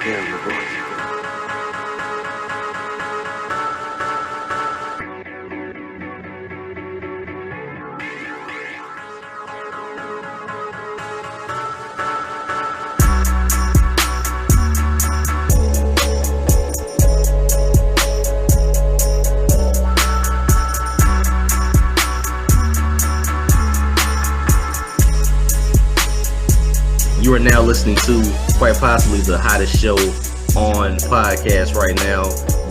Hear your voice. You are now listening to quite possibly the hottest show on podcast right now,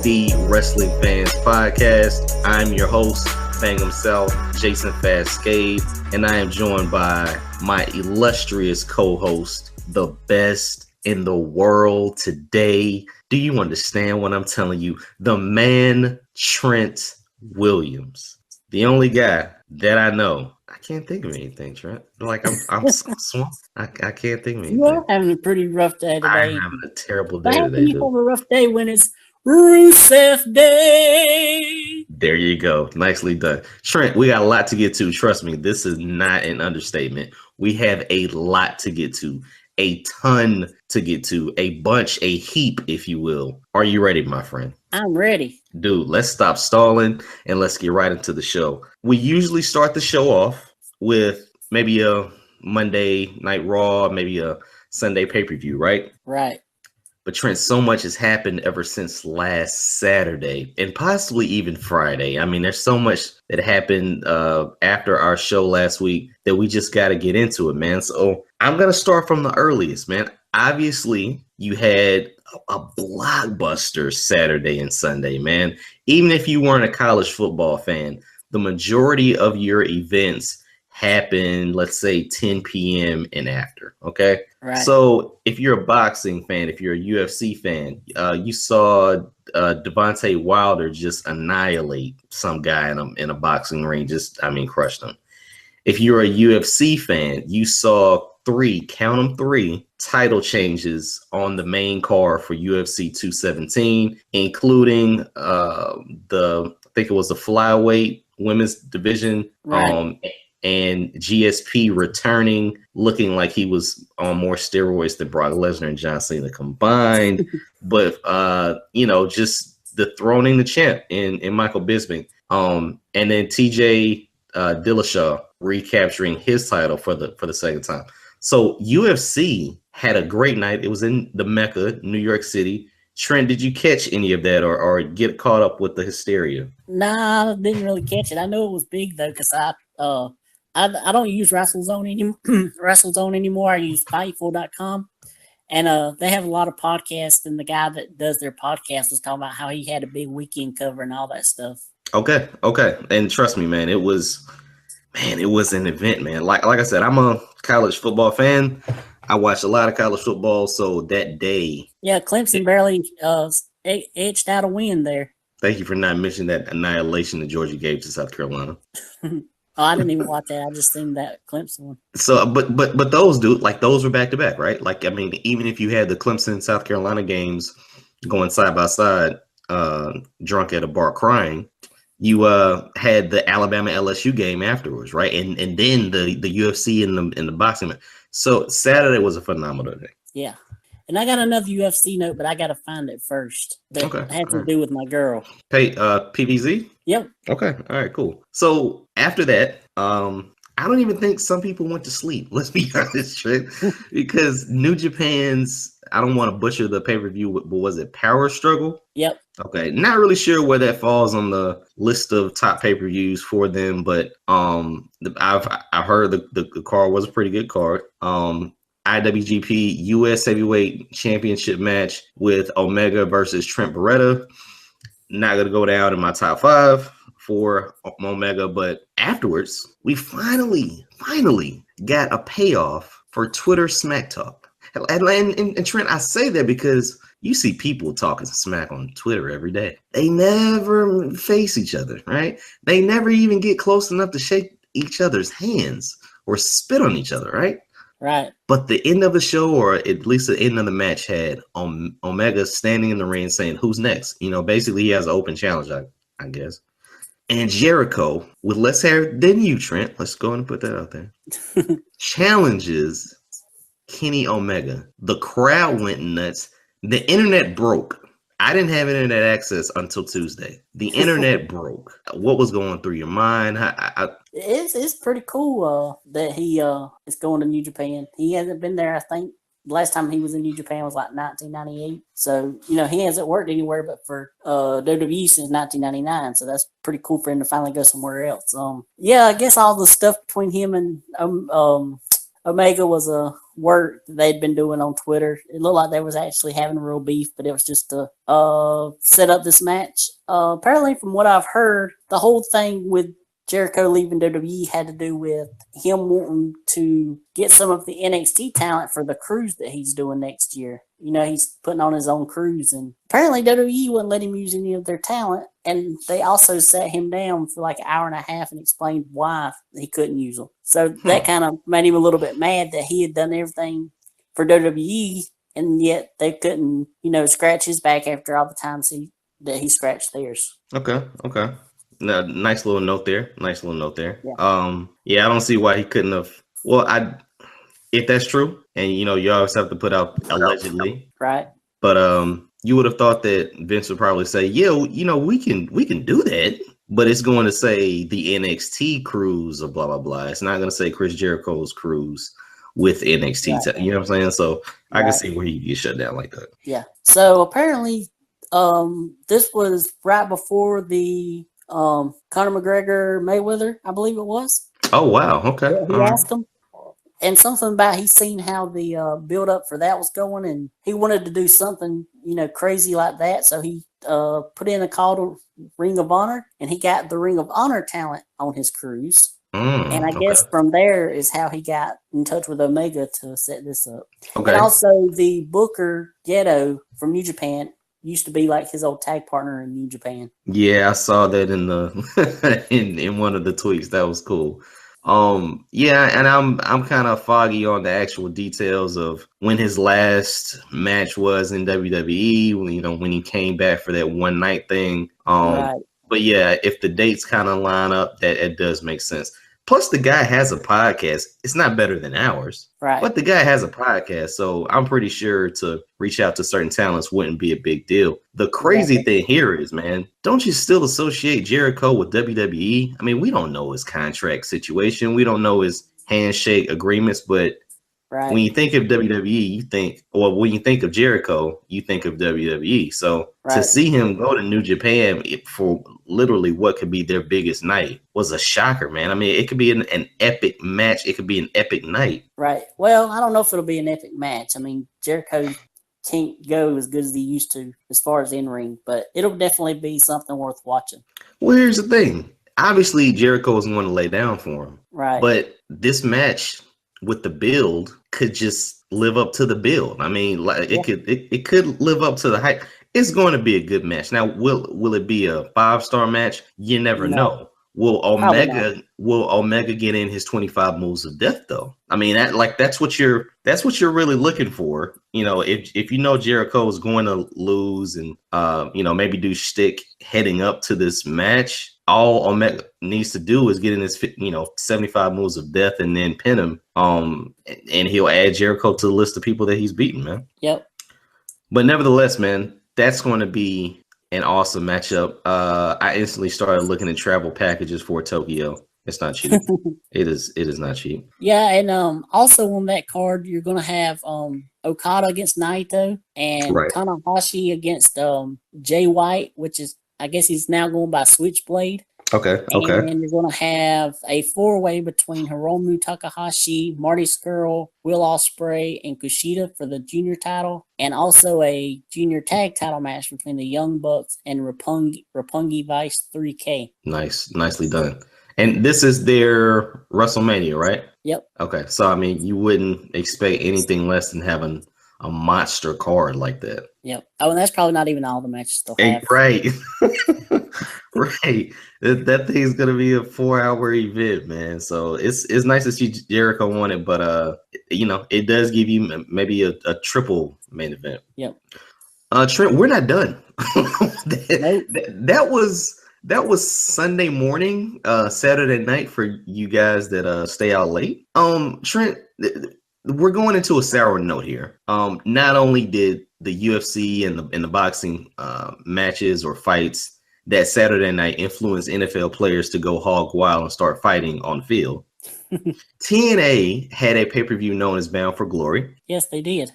the Wresting Fans Podcast. I'm your host, BangEm South, Jason Fastkade, and I am joined by my illustrious co-host, the best in the world today. Do you understand what I'm telling you? The man, Trent Williams, the only guy that I know. I can't think of anything, Trent. Like I'm swamped. I can't think of anything. You're having a pretty rough day today. I'm having a terrible day How today, can you dude. have a rough day when it's Rusev Day? There you go. Nicely done. Trent, we got a lot to get to. Trust me, this is not an understatement. We have a lot to get to, a ton to get to, a bunch, a heap, if you will. Are you ready, my friend? I'm ready. Dude, let's stop stalling and let's get right into the show. We usually start the show off with maybe a Monday Night Raw, maybe a Sunday pay-per-view, right? Right. But Trent, so much has happened ever since last Saturday and possibly even Friday. I mean, there's so much that happened after our show last week that we just got to get into it, man. So I'm going to start from the earliest, man. Obviously, you had a blockbuster Saturday and Sunday, man. Even if you weren't a college football fan, the majority of your events happen, let's say 10 p.m. and after. Okay. Right. So if you're a boxing fan, if you're a UFC fan, you saw Devontae Wilder just annihilate some guy in a boxing ring, crushed him. If you're a UFC fan, you saw count them three title changes on the main card for UFC 217, including I think it was the flyweight women's division. Right. And GSP returning, looking like he was on more steroids than Brock Lesnar and John Cena combined. But just dethroning the champ in Michael Bisping. And then TJ Dillashaw recapturing his title for the second time. So UFC had a great night. It was in the Mecca, New York City. Trent, did you catch any of that or get caught up with the hysteria? Nah, I didn't really catch it. I know it was big though, because I don't use WrestleZone anymore. I use Fightful.com, and they have a lot of podcasts. And the guy that does their podcast was talking about how he had a big weekend cover and all that stuff. Okay. And trust me, man, it was an event, man. Like I said, I'm a college football fan. I watch a lot of college football, so that day. Yeah, Clemson barely edged out a win there. Thank you for not mentioning that annihilation that Georgia gave to South Carolina. Oh, I didn't even watch that. I just seen that Clemson one. So, but those, dude, like those were back to back, right? Like, I mean, even if you had the Clemson South Carolina games going side by side, drunk at a bar crying, you had the Alabama LSU game afterwards, right? And then the UFC and the boxing. So Saturday was a phenomenal day. Yeah. And I got another UFC note, but I got to find it first. That had to do with my girl. Hey, PVZ? Yep. Okay. All right, cool. So after that, I don't even think some people went to sleep. Let's be honest, Trent, because New Japan's, I don't want to butcher the pay-per-view, but was it Power Struggle? Yep. Okay. Not really sure where that falls on the list of top pay-per-views for them, but I've heard the card was a pretty good card. IWGP US Heavyweight Championship match with Omega versus Trent Beretta. Not going to go down in my top 5 for Omega, but afterwards, we finally got a payoff for Twitter smack talk. And Trent, I say that because you see people talking smack on Twitter every day. They never face each other, right? They never even get close enough to shake each other's hands or spit on each other, right? Right. But the end of the show, or at least the end of the match, had Omega standing in the ring saying, "Who's next?" You know, basically he has an open challenge, I guess. And Jericho, with less hair than you, Trent, let's go and put that out there, challenges Kenny Omega. The crowd went nuts. The internet broke. I didn't have internet access until Tuesday. The internet broke. What was going through your mind? It's pretty cool that he is going to New Japan. He hasn't been there, I think. The last time he was in New Japan was like 1998. So, he hasn't worked anywhere but for WWE since 1999. So that's pretty cool for him to finally go somewhere else. Yeah, I guess all the stuff between him and Omega was a work they'd been doing on Twitter. It looked like they was actually having a real beef, but it was just to set up this match. Apparently, from what I've heard, the whole thing with Jericho leaving WWE had to do with him wanting to get some of the NXT talent for the cruise that he's doing next year. He's putting on his own cruise, and apparently WWE wouldn't let him use any of their talent. And they also sat him down for like an hour and a half and explained why he couldn't use them. So that kind of made him a little bit mad that he had done everything for WWE, and yet they couldn't, scratch his back after all the times that he scratched theirs. Okay. Nice little note there. Yeah. I don't see why he couldn't have. Well, if that's true, and you always have to put out allegedly, right? But you would have thought that Vince would probably say, yeah, we can do that, but it's going to say the NXT cruise or blah blah blah. It's not going to say Chris Jericho's cruise with NXT. Right. You know what I'm saying? So I can see where he get shut down like that. Yeah. So apparently, this was right before the Conor McGregor Mayweather, I believe it was. Oh wow, okay. He asked him, and something about he's seen how the build up for that was going, and he wanted to do something crazy like that. So he put in a call to Ring of Honor, and he got the Ring of Honor talent on his cruise. And I guess from there is how he got in touch with Omega to set this up. Okay. And also the Booker Ghetto from New Japan used to be like his old tag partner in New Japan. Yeah, I saw that in the in one of the tweets. That was cool. Yeah, and I'm kind of foggy on the actual details of when his last match was in WWE. When he came back for that one night thing. Right. But yeah, if the dates kind of line up, that it does make sense. Plus, the guy has a podcast. It's not better than ours, right? But the guy has a podcast, so I'm pretty sure to reach out to certain talents wouldn't be a big deal. The crazy thing here is, man, don't you still associate Jericho with WWE? I mean, we don't know his contract situation. We don't know his handshake agreements, but when you think of WWE, when you think of Jericho, you think of WWE. So to see him go to New Japan for literally what could be their biggest night was a shocker, man. I mean, it could be an epic match. It could be an epic night. Right. Well, I don't know if it'll be an epic match. I mean, Jericho can't go as good as he used to as far as in-ring, but it'll definitely be something worth watching. Well, here's the thing. Obviously, Jericho isn't going to lay down for him. Right. But this match with the build could just live up to the build. I mean, like it could live up to the hype. It's going to be a good match. Now, will it be a 5-star match? You never know. Will Omega get in his 25 moves of death though? I mean, that's what you're really looking for. If Jericho is going to lose and maybe do shtick heading up to this match, all Omega needs to do is get in his 75 moves of death and then pin him. And he'll add Jericho to the list of people that he's beaten, man. Yep. But nevertheless, man, that's going to be an awesome matchup. I instantly started looking at travel packages for Tokyo. It's not cheap. It is not cheap. Yeah, and also on that card, you're gonna have Okada against Naito and Tanahashi against Jay White, which is, I guess he's now going by Switchblade. Okay. And you're going to have a 4-way between Hiromu Takahashi, Marty Scurll, Will Ospreay, and Kushida for the junior title, and also a junior tag title match between the Young Bucks and Roppongi Vice 3K. Nicely done. And this is their WrestleMania, right? Yep. Okay, so I mean, you wouldn't expect anything less than having a monster card like that. Yep. Oh, and that's probably not even all the matches they'll have. Right. Right. That thing's gonna be a 4-hour event, man. So it's nice to see Jericho won it, but it does give you maybe a triple main event. Yep. Trent, we're not done. Nope. That was Sunday morning, Saturday night for you guys that stay out late. Trent, we're going into a sour note here. Not only did the UFC and the boxing matches or fights that Saturday night influence NFL players to go hog wild and start fighting on the field. TNA had a pay-per-view known as Bound for Glory. Yes, they did.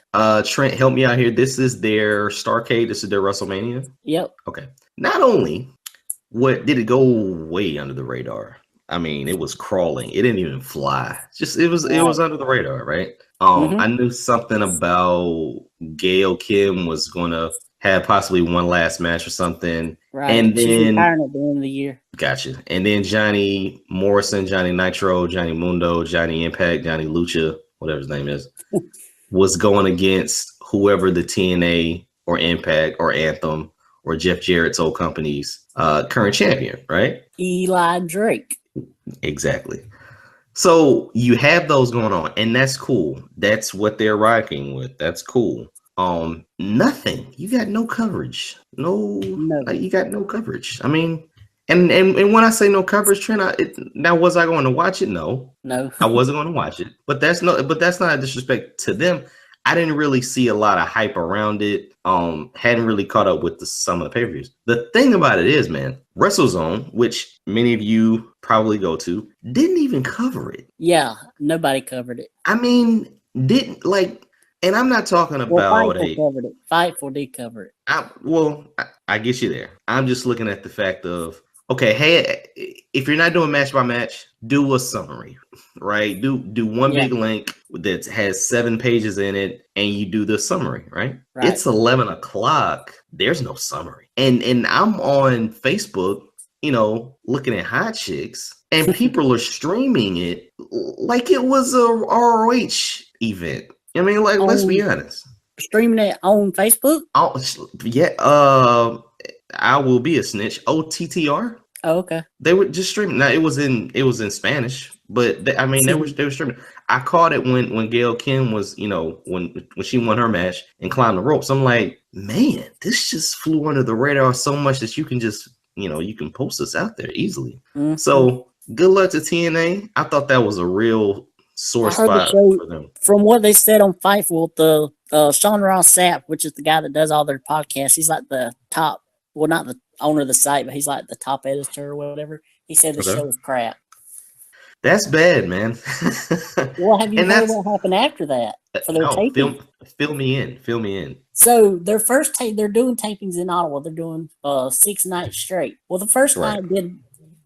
Trent, help me out here. This is their Starrcade. This is their WrestleMania. Yep. Okay. Not only did it go way under the radar. I mean, it was crawling. It didn't even fly. It was under the radar, right? I knew something about Gail Kim was gonna have possibly one last match or something. Right. And she's then retiring at the end of the year. Gotcha. And then Johnny Morrison, Johnny Nitro, Johnny Mundo, Johnny Impact, Johnny Lucha, whatever his name is, was going against whoever the TNA or Impact or Anthem or Jeff Jarrett's old company's current champion, right? Eli Drake. Exactly. So you have those going on, and that's cool. That's what they're rocking with. That's cool. Nothing. You got no coverage. No. You got no coverage. I mean, and when I say no coverage, Trent, now was I going to watch it? No, I wasn't going to watch it. But that's not a disrespect to them. I didn't really see a lot of hype around it. Hadn't really caught up with some of the pay-per-views. The thing about it is, man, WrestleZone, which many of you probably go to, didn't even cover it. Yeah, nobody covered it. I mean, and I'm not talking about covered it. Fightful did cover it. I get you there. I'm just looking at the fact of, okay, hey, if you're not doing match by match, do a summary, right? Do one big link that has 7 pages in it, and you do the summary, right? It's 11 o'clock. There's no summary, and I'm on Facebook, looking at hot chicks, and people are streaming it like it was a ROH event. I mean, let's be honest. Streaming it on Facebook? Oh, yeah. I will be a snitch. OTTR. Oh, okay. They were just streaming. Now it was in Spanish, but they were streaming. I caught it when Gail Kim was, when she won her match and climbed the ropes. I'm like, man, this just flew under the radar so much that you can just, you can post this out there easily. Mm-hmm. So good luck to TNA. I thought that was a real sore spot for them. From what they said on Fightful, the Sean Ross Sapp, which is the guy that does all their podcasts, he's like the top. Well, not the owner of the site, but he's like the top editor or whatever. He said the show was crap. That's bad, man. Well, have you heard what happened after that? For their taping? Fill me in. So their first they're doing tapings in Ottawa. They're doing 6 nights straight. Well, the first night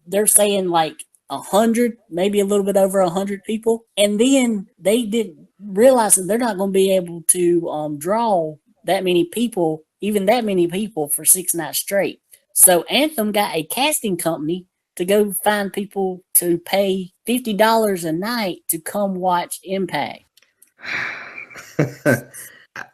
they're saying like 100, maybe a little bit over 100 people, and then they didn't realize that they're not going to be able to draw that many people. Even that many people for 6 nights straight. So Anthem got a casting company to go find people to pay $50 a night to come watch Impact.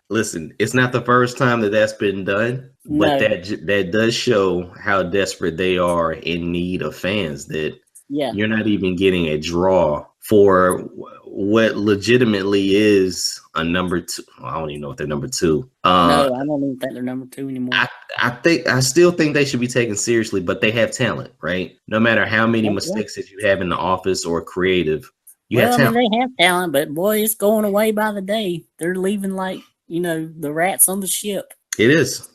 Listen, it's not the first time that's been done, but that does show how desperate they are in need of fans, that you're not even getting a draw for what legitimately is a number 2. Well, I don't even know if they're number 2. No, I don't even think they're number 2 anymore. I still think they should be taken seriously, but they have talent, right? No matter how many mistakes that you have in the office or creative, you have talent. I mean, they have talent, but boy, it's going away by the day. They're leaving like, the rats on the ship. It is.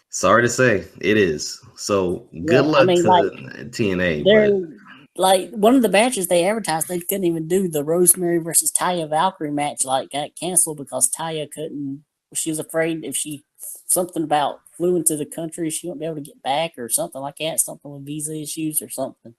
Sorry to say, it is. So good luck to TNA. They're like, one of the matches they advertised, they couldn't even do the Rosemary versus Taya Valkyrie match. Like, got canceled because Taya couldn't. She was afraid if she something about flew into the country, she wouldn't be able to get back or something like that. Something with visa issues or something.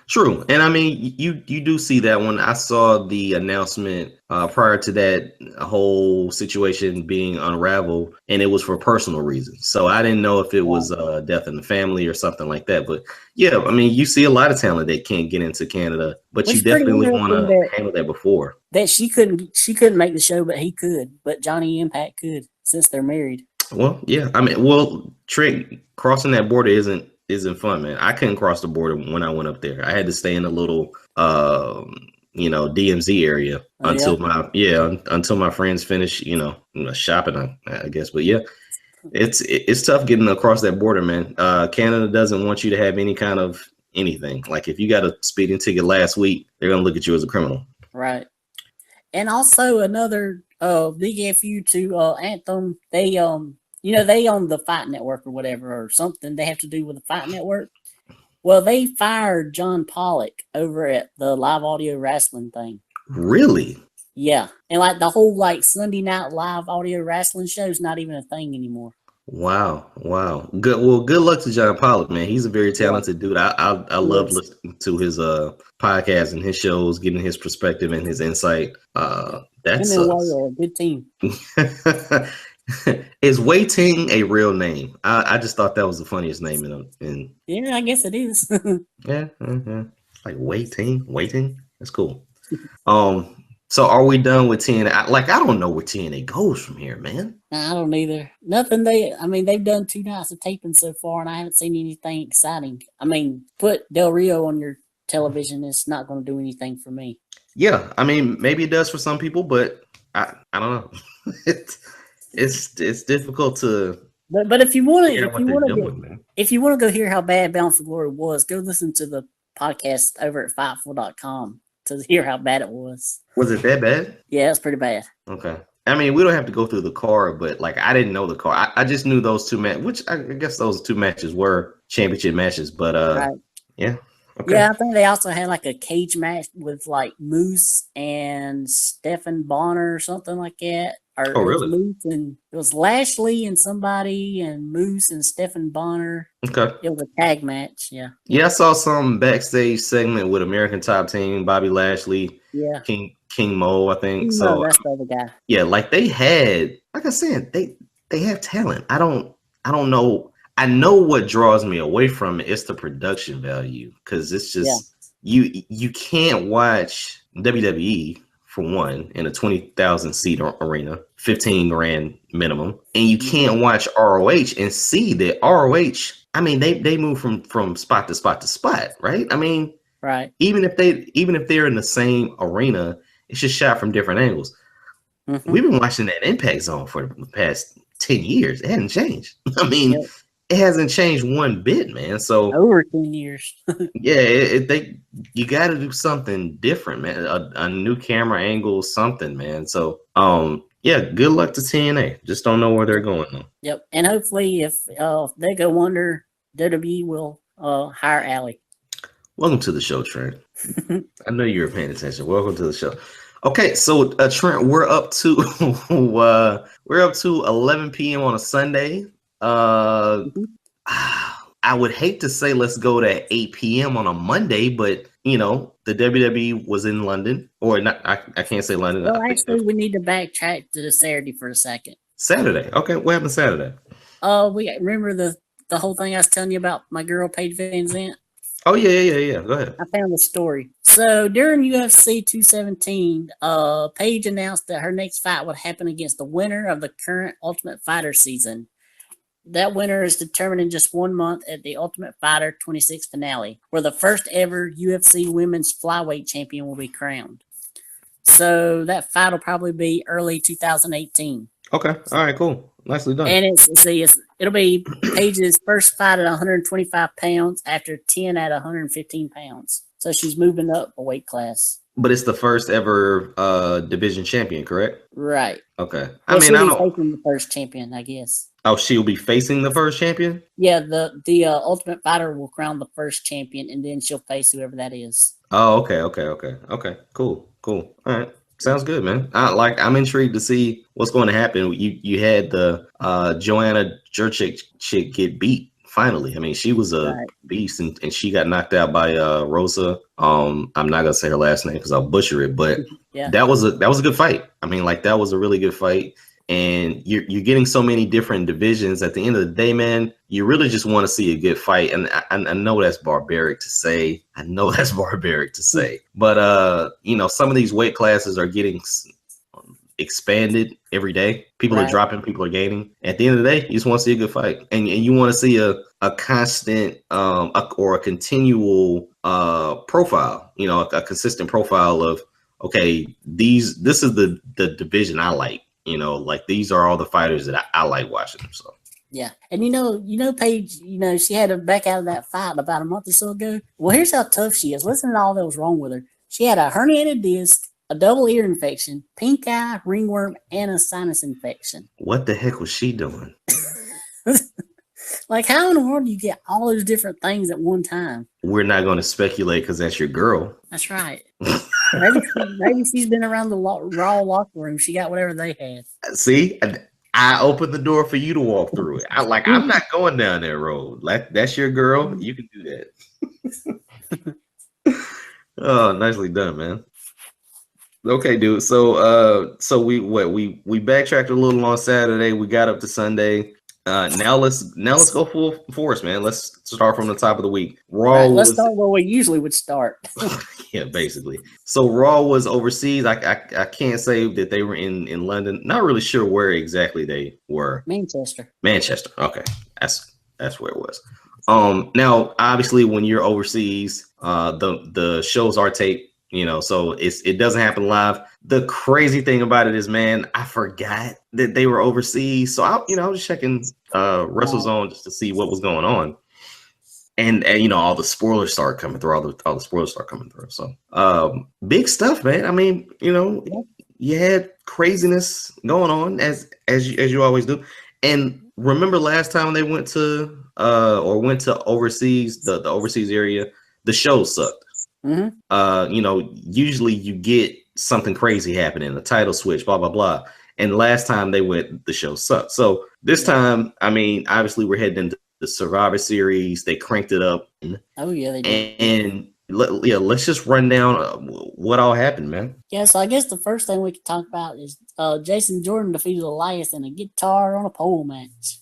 True. And I mean, you do see that when I saw the announcement prior to that whole situation being unraveled, and it was for personal reasons. So I didn't know if it was death in the family or something like that. But yeah, I mean, you see a lot of talent that can't get into Canada, but you definitely want to handle that before. That she couldn't make the show, but he could. But Johnny Impact could, since they're married. Well, yeah. I mean, Trent, crossing that border isn't fun, man. I couldn't cross the border when I went up there. I had to stay in a little DMZ area until my friends finish, shopping, I guess. But yeah, it's tough getting across that border, man. Canada doesn't want you to have any kind of anything. Like if you got a speeding ticket last week, they're gonna look at you as a criminal. Right. And also another big FU to Anthem. They they own the Fight Network or whatever or something. They have to do with the Fight Network. Well, they fired John Pollock over at the live audio wrestling thing. Really? Yeah, and like the whole like Sunday night live audio wrestling show is not even a thing anymore. Wow. Good. Well, good luck to John Pollock, man. He's a very talented dude. I love listening to his podcast and his shows, getting his perspective and his insight. That's a good team. Is Wei Ting a real name? I just thought that was the funniest name in Yeah, I guess it is. Yeah. Like Wei Ting. That's cool. So are we done with TNA? I don't know where TNA goes from here, man. I don't either. Nothing. They've done 2 nights of taping so far, and I haven't seen anything exciting. I mean, put Del Rio on your television. It's not going to do anything for me. Yeah, I mean, maybe it does for some people, but I don't know. It's difficult to. But if you want to go hear how bad Bound for Glory was, go listen to the podcast over at Fightful.com to hear how bad it was. Was it that bad? Yeah, it's pretty bad. Okay. I mean, we don't have to go through the card, but like I didn't know the card. I just knew those 2 matches, which I guess those 2 matches were championship matches. But right. Yeah. Okay. Yeah, I think they also had like a cage match with like Moose and Stephen Bonner or something like that. Or oh, really? It was Lashley and somebody and Moose and Stephen Bonner. Okay. It was a tag match. Yeah. Yeah, I saw some backstage segment with American Top Team, Bobby Lashley, yeah, King Mo, I think. No, that's the other guy. Yeah, like they had, like I said, they have talent. I don't know. I know what draws me away from it. It's the production value because it's just you can't watch WWE for one in a 20,000 seat arena, 15 grand minimum, and you can't watch ROH and see that ROH. I mean, they move from spot to spot to spot, right? I mean, right. Even if they're in the same arena, it's just shot from different angles. Mm-hmm. We've been watching that Impact Zone for the past 10 years. It hasn't changed. I mean, it hasn't changed one bit, man. So over 10 years. Yeah, you got to do something different, man. A new camera angle, something, man. So, yeah, good luck to TNA. Just don't know where they're going though. Yep, and hopefully, if they go under, WWE will hire Allie. Welcome to the show, Trent. I know you were paying attention. Welcome to the show. Okay, so Trent, we're up to 11 p.m. on a Sunday. I would hate to say let's go to 8 p.m. on a Monday, but you know the WWE was in London, or not. I can't say London. Well, actually, we need to backtrack to the Saturday for a second. Saturday, okay. What happened Saturday? We remember the whole thing I was telling you about my girl Paige Van Zant. Oh yeah. Go ahead. I found the story. So during UFC 217, Paige announced that her next fight would happen against the winner of the current Ultimate Fighter season. That winner is determined in just 1 month at the Ultimate Fighter 26 finale, where the first ever UFC women's flyweight champion will be crowned. So that fight will probably be early 2018. Okay. All right, cool. Nicely done. And it'll be Paige's first fight at 125 pounds after 10 at 115 pounds. So she's moving up a weight class. But it's the first ever division champion, correct? Right. Okay. Well, she'll be facing the first champion, I guess. Oh, she'll be facing the first champion? Yeah, the Ultimate Fighter will crown the first champion, and then she'll face whoever that is. Oh, okay. Cool. All right. Sounds good, man. I'm intrigued to see what's going to happen. You had the Joanna Jurczyk chick get beat finally. I mean, she was a beast, and she got knocked out by Rosa. I'm not gonna say her last name because I'll butcher it, but that was a good fight. I mean, like that was a really good fight. And you're getting so many different divisions. At the end of the day, man, you really just want to see a good fight. And I know that's barbaric to say. But some of these weight classes are getting expanded every day. People are dropping, people are gaining. At the end of the day, you just want to see a good fight, and you want to see a constant or a continual profile. A consistent profile of this is the division I like. Like these are all the fighters that I like watching. So yeah, and Paige, she had to back out of that fight about a month or so ago. Well, here's how tough she is. Listen to all that was wrong with her. She had a herniated disc, a double ear infection, pink eye, ringworm, and a sinus infection. What the heck was she doing? Like, how in the world do you get all those different things at one time? We're not going to speculate because that's your girl. That's right. Maybe she's been around the Raw locker room. She got whatever they had. See, I opened the door for you to walk through it. I'm not going down that road. Like, that's your girl. You can do that. Oh, nicely done, man. Okay, dude. So we backtracked a little on Saturday. We got up to Sunday. Now let's go full force, man. Let's start from the top of the week. Raw. Let's start where we usually would start. Yeah, basically. So Raw was overseas. I can't say that they were in London. Not really sure where exactly they were. Manchester. Okay, that's where it was. Now obviously when you're overseas, the shows are taped. So it doesn't happen live. The crazy thing about it is, man, I forgot that they were overseas. So I was checking WrestleZone just to see what was going on, and all the spoilers start coming through. All the spoilers start coming through. So big stuff, man. I mean, you had craziness going on as you always do. And remember last time they went to overseas, the overseas area, the show sucked. Mm-hmm. Usually you get something crazy happening, a title switch, blah, blah, blah. And last time they went, the show sucked. So this time, I mean, obviously we're heading into the Survivor Series. They cranked it up. Oh, yeah, they did. And let's just run down what all happened, man. Yeah, so I guess the first thing we can talk about is Jason Jordan defeated Elias in a guitar on a pole match.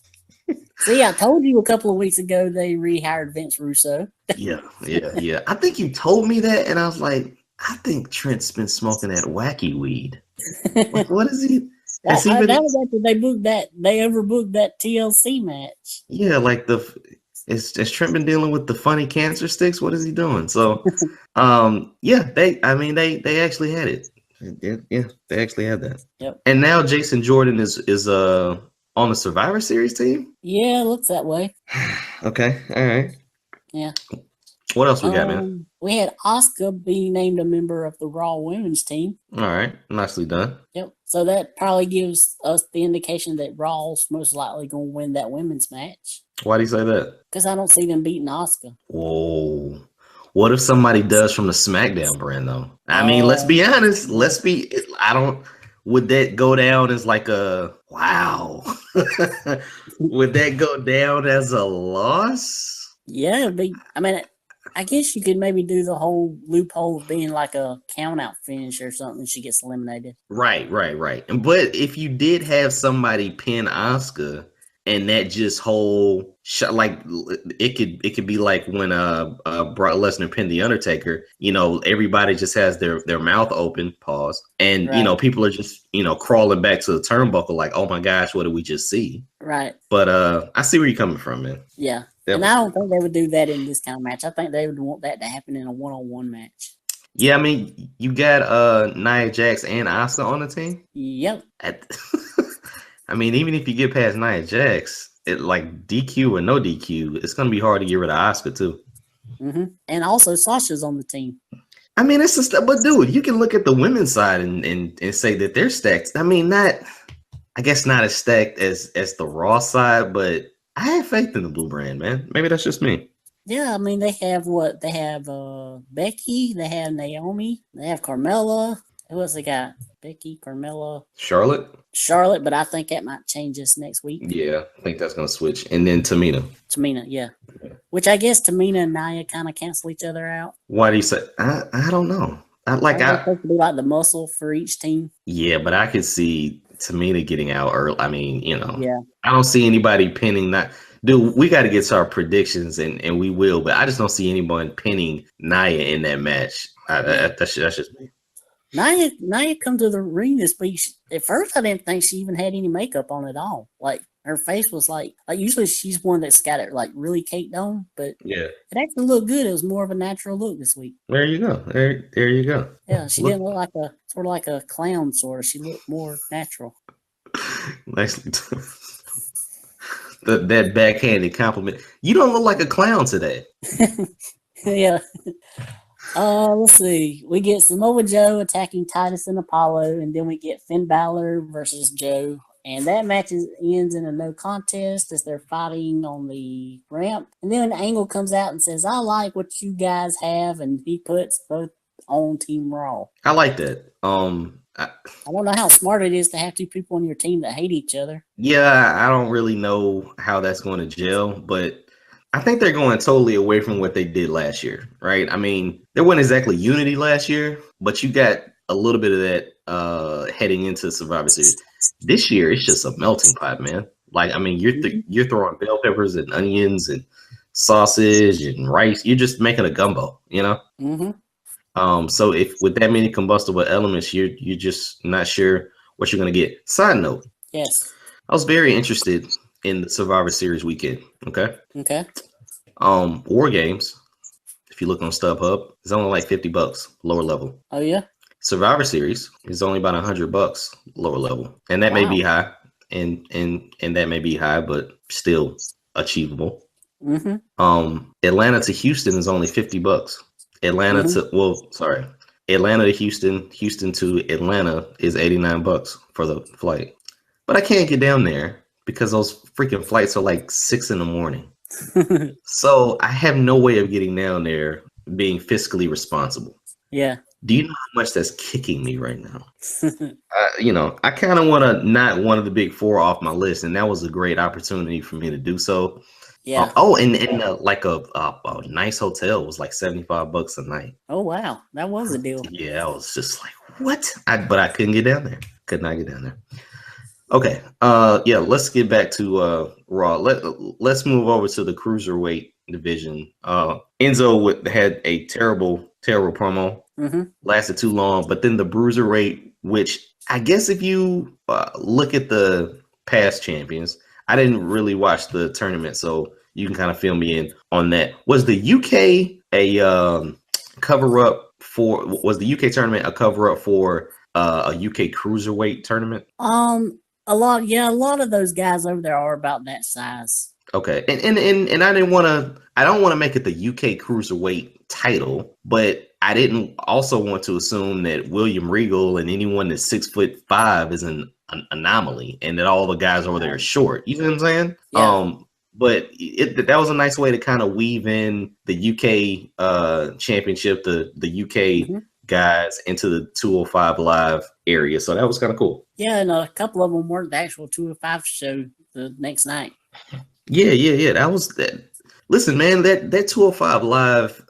See, I told you a couple of weeks ago they rehired Vince Russo. Yeah. I think you told me that, and I was like, I think Trent's been smoking that wacky weed. Like, what is he? That was after they overbooked that TLC match. Yeah, like has Trent been dealing with the funny cancer sticks? What is he doing? So, they actually had it. Yeah, they actually had that. Yep. And now Jason Jordan is on the Survivor Series team? Yeah, it looks that way. Okay, all right. Yeah. What else we got, man? We had Asuka being named a member of the Raw Women's team. All right, nicely done. Yep. So that probably gives us the indication that Raw's most likely going to win that women's match. Why do you say that? Because I don't see them beating Asuka. Whoa. What if somebody does from the SmackDown brand, though? I mean, let's be honest. Would that go down as like a wow? Would that go down as a loss? Yeah, I guess you could maybe do the whole loophole of being like a count-out finish or something. She gets eliminated. Right. But if you did have somebody pin Asuka, and that just whole like it could be like when Brock Lesnar pinned the Undertaker. Everybody just has their mouth open, pause, and right. People are just crawling back to the turnbuckle like, oh my gosh, what did we just see? Right. But I see where you're coming from, man. Yeah, and I don't think they would do that in this kind of match. I think they would want that to happen in a one-on-one match. Yeah, I mean, you got Nia Jax and Asuka on the team. Yep. I mean, even if you get past Nia Jax, it like DQ or no DQ, it's gonna be hard to get rid of Asuka too. Mm-hmm. And also Sasha's on the team. I mean, it's just, but dude, you can look at the women's side and say that they're stacked. I mean, not as stacked as the Raw side, but I have faith in the Blue Brand, man. Maybe that's just me. Yeah, I mean, they have Becky, they have Naomi, they have Carmella. Who else they got? Becky, Carmella, Charlotte, but I think that might change this next week. Yeah, I think that's gonna switch, and then Tamina, yeah. Which I guess Tamina and Nia kind of cancel each other out. Why do you say? I don't know. I supposed to be like the muscle for each team. Yeah, but I could see Tamina getting out early. I mean, yeah. I don't see anybody pinning that. Dude, we got to get to our predictions, and we will. But I just don't see anyone pinning Nia in that match. That's just me. Nia come to the ring this week. At first, I didn't think she even had any makeup on at all. Like, her face was like usually she's one that's got it like really caked on, but yeah, it actually looked good. It was more of a natural look this week. There you go. There you go. Yeah, she didn't look like like a clown sort of. She looked more natural. Nicely done. That backhanded compliment. You don't look like a clown today. Yeah. Let's see. We get Samoa Joe attacking Titus and Apollo, and then we get Finn Balor versus Joe. And that ends in a no contest as they're fighting on the ramp. And then Angle comes out and says, I like what you guys have, and he puts both on Team Raw. I like that. I don't know how smart it is to have two people on your team that hate each other. Yeah, I don't really know how that's going to gel, but I think they're going totally away from what they did last year, right? I mean, there wasn't exactly unity last year, but you got a little bit of that heading into Survivor Series. This year, it's just a melting pot, man. Like, I mean, you're throwing bell peppers and onions and sausage and rice. You're just making a gumbo, you know? Mm-hmm. So if with that many combustible elements, you're just not sure what you're going to get. Side note. Yes. I was very interested in the Survivor Series weekend. Okay. War Games, if you look on StubHub, it's only like $50 lower level. Oh yeah. Survivor Series is only about $100 lower level, and that may be high, and that may be high, but still achievable. Mm-hmm. Atlanta to Houston is only $50. Atlanta to Houston, Houston to Atlanta is $89 for the flight. But I can't get down there because those freaking flights are like 6 a.m. So I have no way of getting down there being fiscally responsible. Yeah. Do you know how much that's kicking me right now? I kind of want to knock one of the big four off my list, and that was a great opportunity for me to do so. Yeah. Like a nice hotel was like $75 a night. Oh wow, that was a deal. Yeah, I was just like, what? But I couldn't get down there. Could not get down there. Okay. Let's get back to Raw. Let's move over to the cruiserweight division. Enzo had a terrible promo. Mm-hmm. Lasted too long, but then the bruiserweight, which I guess if you look at the past champions, I didn't really watch the tournament, so you can kind of fill me in on that. Was the UK a cover up for? Was the UK tournament a cover up for a UK cruiserweight tournament? A lot of those guys over there are about that size. Okay, and I don't want to make it the UK cruiserweight title, but I didn't also want to assume that William Regal and anyone that's 6'5" is an anomaly, and that all the guys over there are short. You know what I'm saying? Yeah. But that was a nice way to kind of weave in the UK championship, the UK guys into the 205 Live area. So that was kind of cool. Yeah, and a couple of them worked the actual 205 show the next night. Yeah. That was that. Listen, man, that 205 Live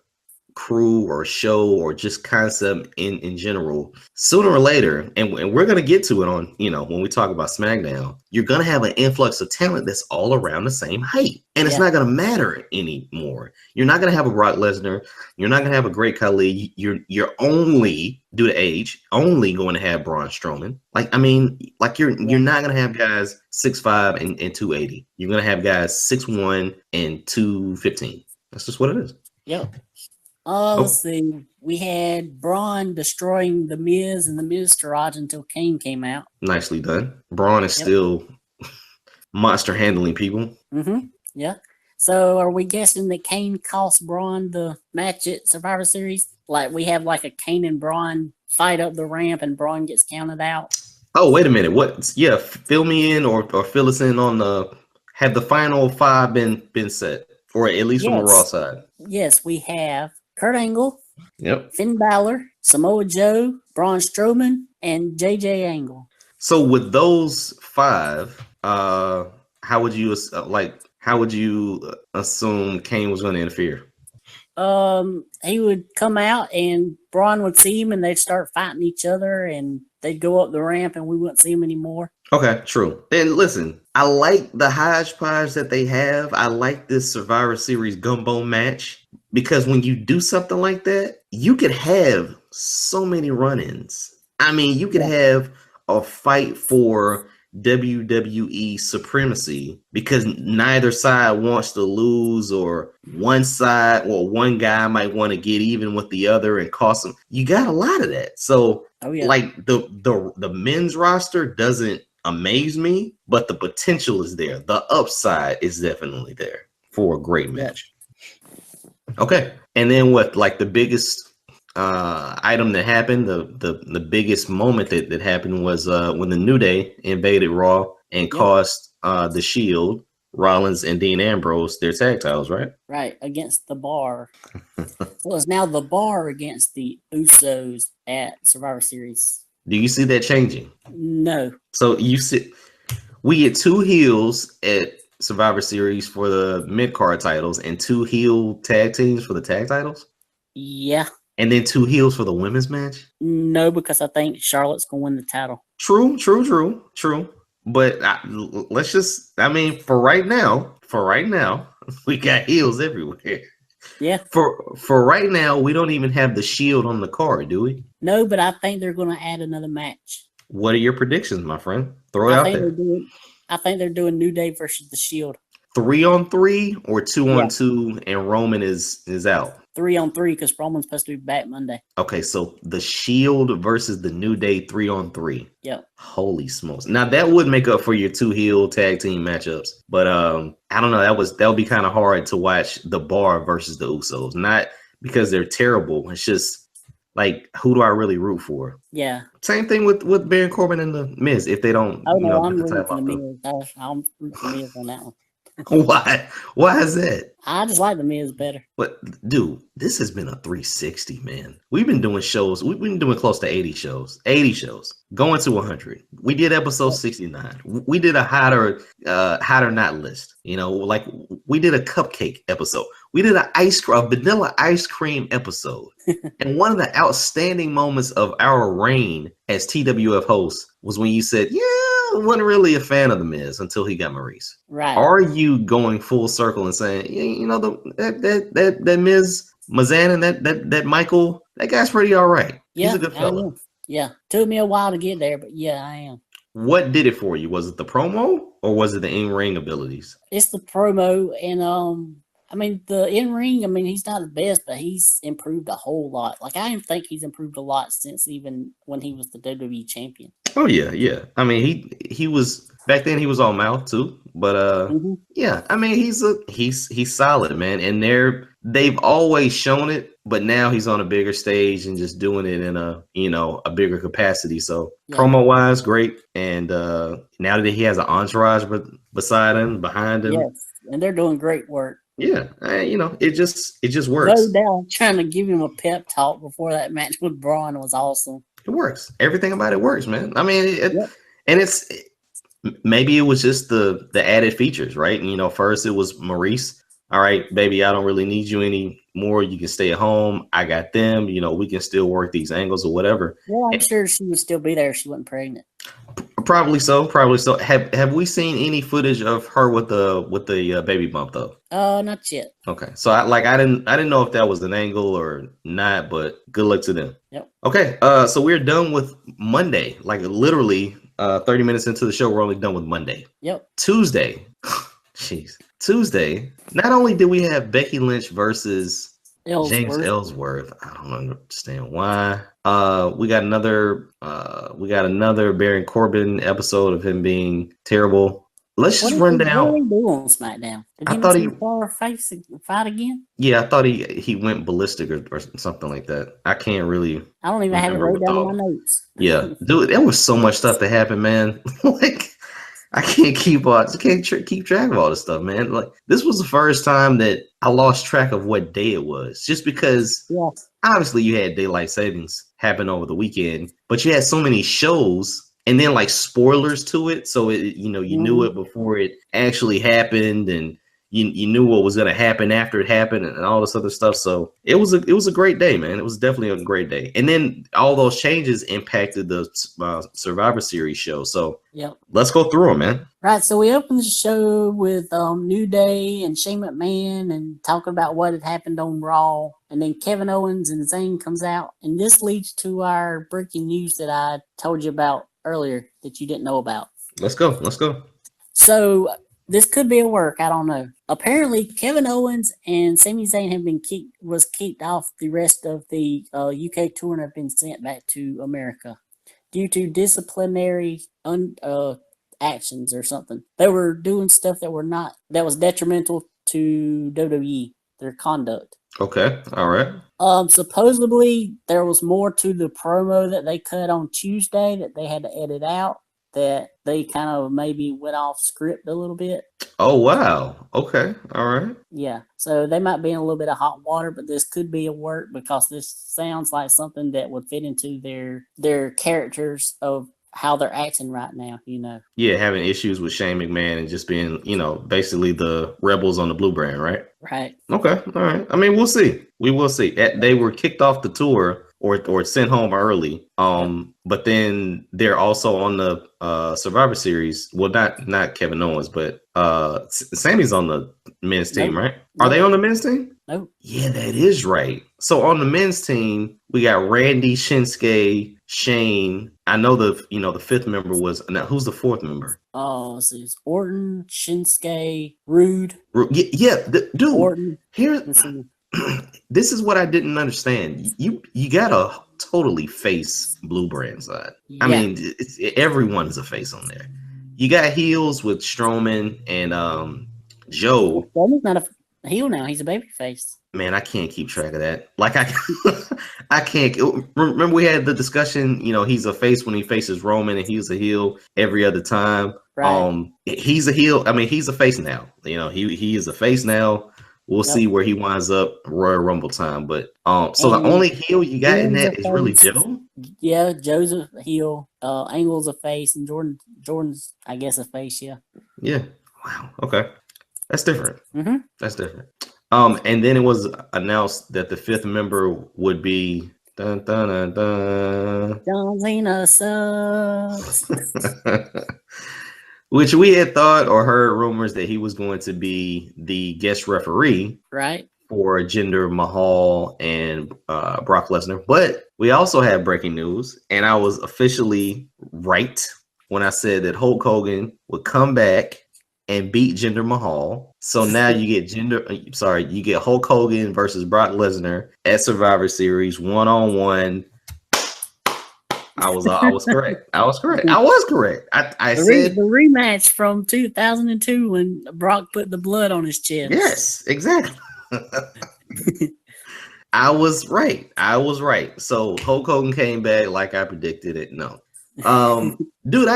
crew or show or just concept in general, sooner or later, and we're going to get to it on, when we talk about SmackDown, you're going to have an influx of talent that's all around the same height, and it's not going to matter anymore. You're not going to have a Brock Lesnar. You're not going to have a Great Khali. You're only, due to age, only going to have Braun Strowman. You're not going to have guys 6'5" and 280. You're going to have guys 6'1" and 215. That's just what it is. Yep. Let's see. We had Braun destroying The Miz and The Miz Taraj until Kane came out. Nicely done. Braun is still monster handling people. Mm-hmm. Yeah. So are we guessing that Kane cost Braun the match at Survivor Series? Like we have like a Kane and Braun fight up the ramp and Braun gets counted out? Oh, wait a minute. What? Yeah, fill me in or fill us in on have the final five been set? Or at least from the Raw side? Yes, we have Kurt Angle, yep, Finn Balor, Samoa Joe, Braun Strowman, and JJ Angle. So with those five, how would you assume Kane was going to interfere? He would come out and Braun would see him and they'd start fighting each other and they'd go up the ramp and we wouldn't see him anymore. Okay, true. And listen, I like the hodgepodge that they have. I like this Survivor Series gumbo match because when you do something like that, you could have so many run-ins. I mean, you could have a fight for WWE supremacy because neither side wants to lose, or one one guy might want to get even with the other and cost them. You got a lot of that. So like the men's roster doesn't amaze me, but the potential is there. The upside is definitely there for a great match. Okay. And then what, like the biggest item that happened, the biggest moment that happened was when the New Day invaded Raw and cost the Shield, Rollins and Dean Ambrose their tag titles, right? Right, against the Bar. So it's now the Bar against the Usos at Survivor Series. Do you see that changing? No. So we get 2 heels at Survivor Series for the mid-card titles and 2 heel tag teams for the tag titles? Yeah. And then 2 heels for the women's match? No, because I think Charlotte's going to win the title. True. But let's just, I mean, for right now, we got heels everywhere. Yeah. For right now, we don't even have the Shield on the card, do we? No, but I think they're going to add another match. What are your predictions, my friend? Throw it out there. I think they're doing New Day versus the Shield. 3-on-3 or 2-on-2, and Roman is out. 3-on-3 because Roman's supposed to be back Monday. Okay, so the Shield versus the New Day 3-on-3. Yep. Holy smokes! Now that would make up for your 2 heel tag team matchups, but I don't know. That would be kind of hard to watch the Bar versus the Usos. Not because they're terrible. It's just like, who do I really root for? Yeah. Same thing with Baron Corbin and the Miz. If they don't, I'm rooting for the Miz. I'm rooting for the Miz on that one. Why? Why is that? I just like the Miz better. But dude, this has been a 360, man. We've been doing shows. We've been doing close to 80 shows. 80 shows. Going to 100. We did episode 69. We did a hot or not list. You know, like we did a cupcake episode. We did a vanilla ice cream episode. And one of the outstanding moments of our reign as TWF hosts was when you said, I wasn't really a fan of the Miz until he got Maurice. Right. Are you going full circle and saying, that Miz Mazan and that Michael, that guy's pretty all right. Yeah, he's a good fella. Yeah. Took me a while to get there, but yeah, I am. What did it for you? Was it the promo or was it the in-ring abilities? It's the promo, and I mean, the in-ring, I mean, he's not the best, but he's improved a whole lot. Like, I think he's improved a lot since even when he was the WWE champion. Oh, yeah. I mean, he was, back then he was all mouth too. But, yeah, I mean, he's solid, man. And they've always shown it, but now he's on a bigger stage and just doing it in a bigger capacity. So, promo-wise, great. And now that he has an entourage behind him. Yes, and they're doing great work. Yeah, it just works. No doubt, trying to give him a pep talk before that match with Braun was awesome. It works. Everything about it works, man. I mean, and it's maybe it was just the added features, right? First it was Maurice. All right, baby, I don't really need you anymore. You can stay at home. I got them. We can still work these angles or whatever. Well, I'm sure she would still be there if she wasn't pregnant. Probably so. Have we seen any footage of her with the baby bump though? Not yet. Okay, so I didn't know if that was an angle or not, but good luck to them. Yep. Okay, so we're done with Monday. Like literally, 30 minutes into the show, we're only done with Monday. Yep. Tuesday, jeez, Tuesday. Not only did we have Becky Lynch versus James Ellsworth. I don't understand why. We got another Baron Corbin episode of him being terrible. Let's just run down. What did he do on SmackDown? Did he fight again? Yeah, I thought he went ballistic or something like that. I can't really. I don't even have it wrote down in my notes. Yeah, dude, there was so much stuff that happened, man. Like, I can't keep track of all this stuff, man. Like, this was the first time that I lost track of what day it was, just because obviously you had daylight savings happen over the weekend, but you had so many shows and then like spoilers to it. So you knew it before it actually happened, and you knew what was going to happen after it happened and all this other stuff. So it was a great day, man. It was definitely a great day. And then all those changes impacted the Survivor Series show. So let's go through them, man. Right. So we opened the show with New Day and Shane McMahon and talking about what had happened on Raw. And then Kevin Owens and Zayn comes out. And this leads to our breaking news that I told you about earlier that you didn't know about. Let's go. So this could be a work. I don't know. Apparently, Kevin Owens and Sami Zayn was kicked off the rest of the UK tour and have been sent back to America due to disciplinary actions or something. They were doing stuff that was detrimental to WWE, their conduct. Okay. All right. Supposedly there was more to the promo that they cut on Tuesday that they had to edit out. That they kind of maybe went off script a little bit. Oh wow. Okay. All right. Yeah, so they might be in a little bit of hot water, but this could be a work because this sounds like something that would fit into their characters of how they're acting right now. Yeah, having issues with Shane McMahon and just being, basically the rebels on the blue brand, right? Right. Okay. All right. I mean, we'll see. We will see. They were kicked off the tour or sent home early. But then they're also on the Survivor Series. Well, not Kevin Owens, but Sammy's on the men's team, right? Are they on the men's team? No. Yeah, that is right. So on the men's team, we got Randy, Shinsuke, Shane. I know the fifth member was now. Who's the fourth member? Oh, so it's Orton, Shinsuke, Rude. Dude. Orton. This is what I didn't understand. You gotta totally face blue brand side. Yeah. I mean, everyone is a face on there. You got heels with Strowman and Joe. Strowman's not a heel now. He's a baby face. Man, I can't keep track of that. Like I can't. Remember we had the discussion. He's a face when he faces Roman, and he's a heel every other time. Right. He's a heel. I mean, he's a face now. He is a face now. We'll see where he winds up Royal Rumble time. But so the only heel you got in that is really Joe? Yeah, Joe's a heel. Angle's a face, and Jordan's I guess a face, yeah. Yeah. Wow. Okay. That's different. Mm-hmm. That's different. And then it was announced that the fifth member would be John Cena sucks. Which we had thought or heard rumors that he was going to be the guest referee, right, for Jinder Mahal and Brock Lesnar. But we also had breaking news, and I was officially right when I said that Hulk Hogan would come back and beat Jinder Mahal. So now you get Hulk Hogan versus Brock Lesnar at Survivor Series 1-on-1. I was correct. I was correct. I said the rematch from 2002 when Brock put the blood on his chest. Yes, exactly. I was right. So Hulk Hogan came back like I predicted it. No. Dude,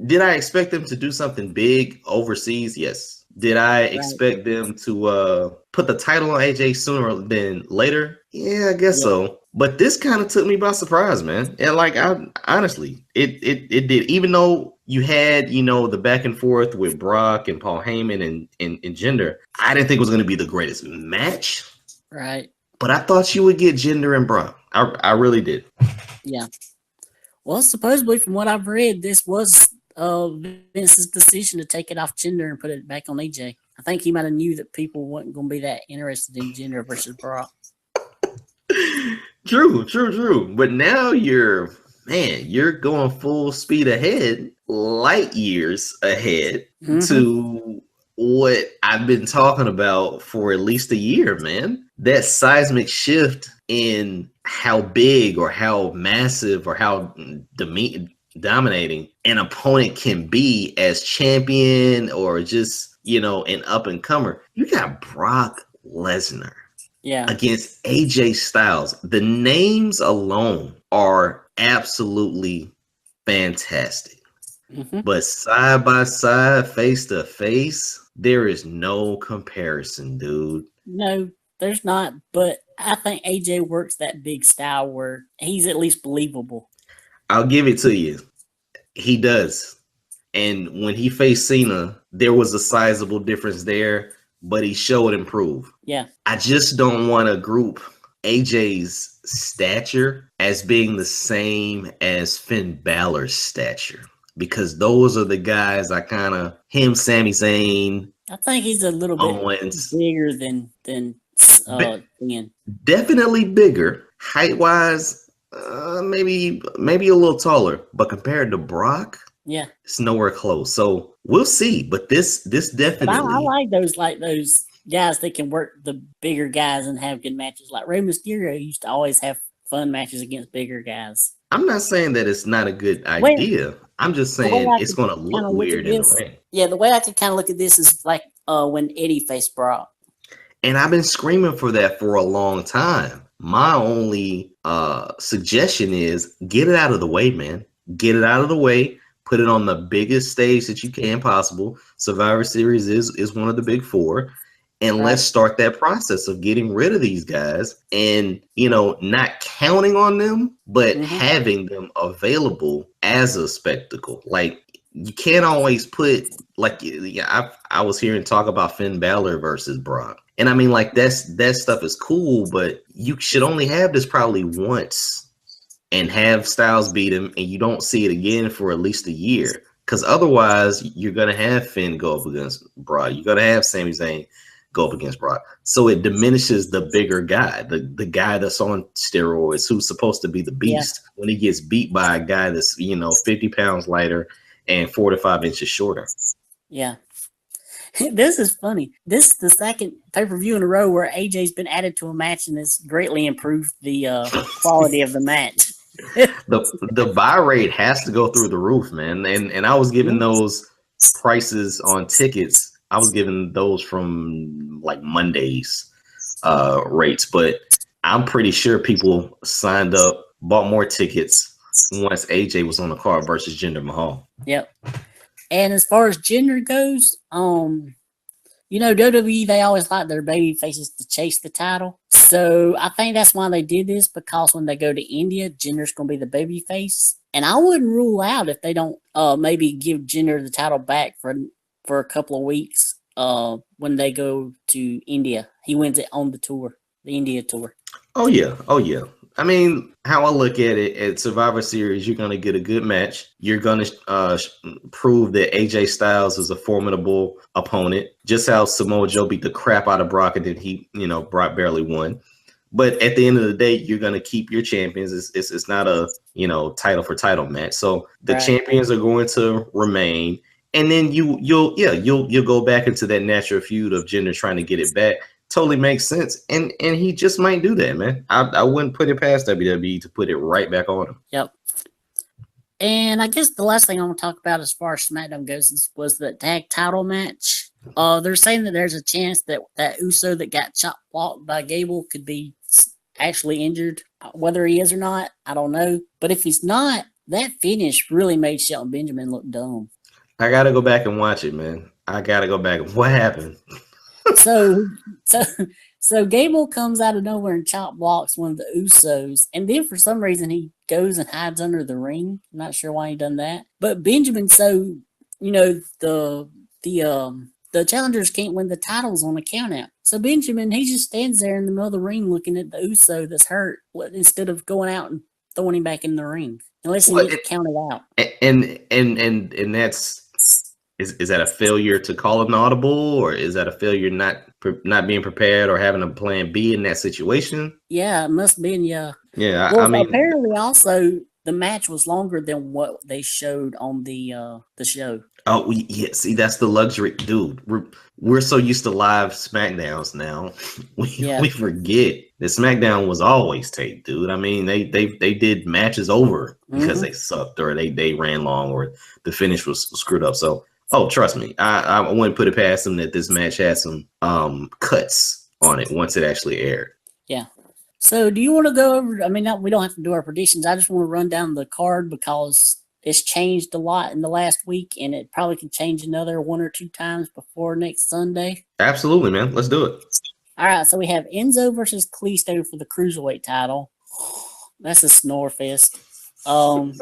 did I expect them to do something big overseas? Yes. Did I expect them to put the title on AJ sooner than later? Yeah, I guess so. But this kind of took me by surprise, man. And honestly, it did. Even though you had, the back and forth with Brock and Paul Heyman and Jinder, I didn't think it was going to be the greatest match. Right. But I thought you would get Jinder and Brock. I really did. Yeah. Well, supposedly from what I've read, this was Vince's decision to take it off Jinder and put it back on AJ. I think he might have knew that people weren't going to be that interested in Jinder versus Brock. True. But now you're going full speed ahead, light years ahead to what I've been talking about for at least a year, man. That seismic shift in how big or how massive or how dominating an opponent can be as champion or just, an up and comer. You got Brock Lesnar. Yeah. Against AJ Styles. The names alone are absolutely fantastic. Mm-hmm. But side by side, face to face, there is no comparison, dude. No, there's not. But I think AJ works that big style where he's at least believable. I'll give it to you. He does. And when he faced Cena, there was a sizable difference there. But he showed improve. Yeah. I just don't want to group AJ's stature as being the same as Finn Balor's stature. Because those are the guys Sami Zayn. I think he's a little bit bigger than Finn. Definitely bigger. Height-wise, maybe a little taller. But compared to Brock, yeah, it's nowhere close. So we'll see. But this definitely. But I like those guys that can work the bigger guys and have good matches. Like Rey Mysterio used to always have fun matches against bigger guys. I'm not saying that it's not a good idea. I'm just saying it's going to look weird in the ring. Yeah, the way I could kind of look at this is like when Eddie faced Brock. And I've been screaming for that for a long time. My only suggestion is get it out of the way, man. Get it out of the way. Put it on the biggest stage that you can possible. Survivor Series is one of the big four. And let's start that process of getting rid of these guys and, not counting on them, but having them available as a spectacle. Like, you can't always put, like, I was hearing talk about Finn Balor versus Brock. And I mean, like, that stuff is cool, but you should only have this probably once and have Styles beat him, and you don't see it again for at least a year. Because otherwise, you're going to have Finn go up against Brock. You're going to have Sami Zayn go up against Brock. So it diminishes the bigger guy, the guy that's on steroids, who's supposed to be the beast, when he gets beat by a guy that's, 50 pounds lighter and 4 to 5 inches shorter. Yeah. This is funny. This is the second pay-per-view in a row where AJ's been added to a match and has greatly improved the quality of the match. The buy rate has to go through the roof, man. And I was giving those prices on tickets. I was giving those from like Monday's rates, but I'm pretty sure people signed up, bought more tickets once AJ was on the card versus Jinder Mahal. Yep. And as far as gender goes, WWE, they always like their baby faces to chase the title. So I think that's why they did this, because when they go to India, Jinder's going to be the baby face. And I wouldn't rule out if they don't maybe give Jinder the title back for a couple of weeks when they go to India. He wins it on the tour, the India tour. Oh, yeah. I mean, how I look at it, at Survivor Series, you're going to get a good match. You're going to prove that AJ Styles is a formidable opponent, just how Samoa Joe beat the crap out of Brock and then he, Brock barely won. But at the end of the day, you're going to keep your champions. It's not a, title for title match. So the champions are going to remain. And then you'll go back into that natural feud of Jinder trying to get it back. Totally makes sense, and he just might do that, man. I wouldn't put it past WWE to put it right back on him. Yep. And I guess the last thing I want to talk about as far as SmackDown goes was the tag title match. They're saying that there's a chance that Uso that got chop blocked by Gable could be actually injured. Whether he is or not, I don't know. But if he's not, that finish really made Shelton Benjamin look dumb. I gotta go back and watch it, man. I gotta go back. What happened? So Gable comes out of nowhere and chop blocks one of the Usos, and then for some reason he goes and hides under the ring. I'm not sure why he done that. But Benjamin, so the challengers can't win the titles on a count out. So Benjamin, he just stands there in the middle of the ring looking at the Uso that's hurt instead of going out and throwing him back in the ring. Unless he gets counted out. And that's. Is that a failure to call an audible, or is that a failure not being prepared or having a plan B in that situation? Yeah, it must have been, yeah. Yeah, well, I mean, apparently also the match was longer than what they showed on the show. Oh, yeah. See, that's the luxury, dude. We're so used to live SmackDowns now. We forget that SmackDown was always taped, dude. I mean, they did matches over because they sucked, or they ran long, or the finish was screwed up. So. Oh, trust me, I wouldn't put it past them that this match had some cuts on it once it actually aired. Yeah. So do you want to go over, we don't have to do our predictions. I just want to run down the card because it's changed a lot in the last week, and it probably can change another 1 or 2 times before next Sunday. Absolutely, man. Let's do it. All right, so we have Enzo versus Kalisto for the Cruiserweight title. That's a snore fest.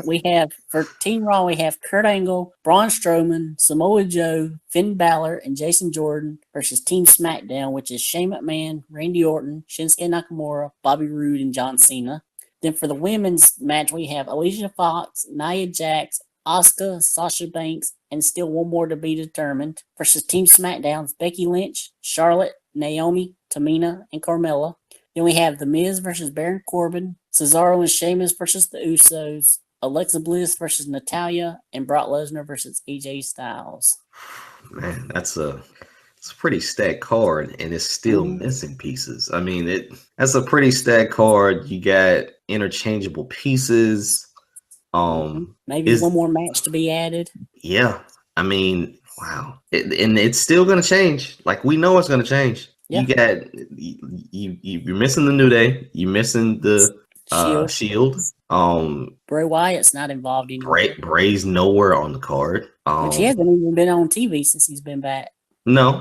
We have, for Team Raw, we have Kurt Angle, Braun Strowman, Samoa Joe, Finn Balor, and Jason Jordan versus Team SmackDown, which is Shane McMahon, Randy Orton, Shinsuke Nakamura, Bobby Roode, and John Cena. Then for the women's match, we have Alicia Fox, Nia Jax, Asuka, Sasha Banks, and still one more to be determined versus Team SmackDown's Becky Lynch, Charlotte, Naomi, Tamina, and Carmella. Then we have The Miz versus Baron Corbin, Cesaro and Sheamus versus the Usos, Alexa Bliss versus Natalya, and Brock Lesnar versus AJ Styles. Man, it's a pretty stacked card, and it's still missing pieces. I mean, that's a pretty stacked card. You got interchangeable pieces. Maybe one more match to be added. Yeah, I mean, wow, and it's still going to change. Like, we know it's going to change. You got you're missing the New Day. You're missing the Shield. Bray Wyatt's not involved anymore. Bray's nowhere on the card. Which he hasn't even been on TV since he's been back. No.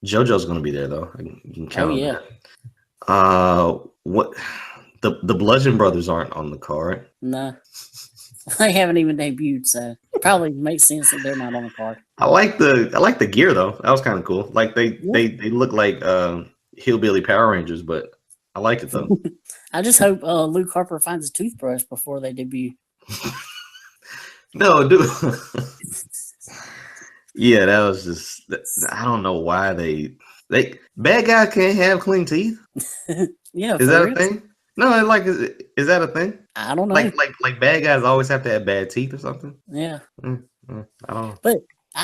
JoJo's gonna be there though. You can count on that. What the Bludgeon Brothers aren't on the card. No. They haven't even debuted, so it probably makes sense that they're not on the card. I like the gear though. That was kind of cool. Like they look like hillbilly Power Rangers, but I like it though. I just hope Luke Harper finds a toothbrush before they debut. No, dude. Yeah, that was just. I don't know why they bad guys can't have clean teeth. Yeah, is that a thing? No, like is that a thing? I don't know. Like bad guys always have to have bad teeth or something. Yeah, I don't know. But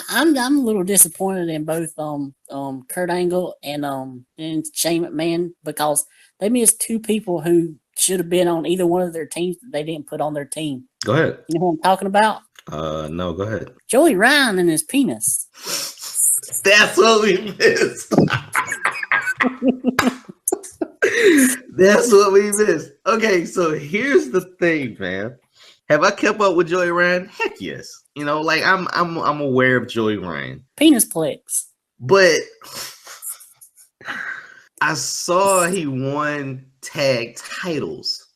I'm a little disappointed in both Kurt Angle and Shane McMahon because they missed two people who should have been on either one of their teams that they didn't put on their team. Go ahead. You know what I'm talking about? No, go ahead. Joey Ryan and his penis. That's what we missed. That's what we missed. Okay, so here's the thing, man. Have I kept up with Joey Ryan? Heck yes. You know, like I'm aware of Joey Ryan. Penis plex. But I saw he won tag titles.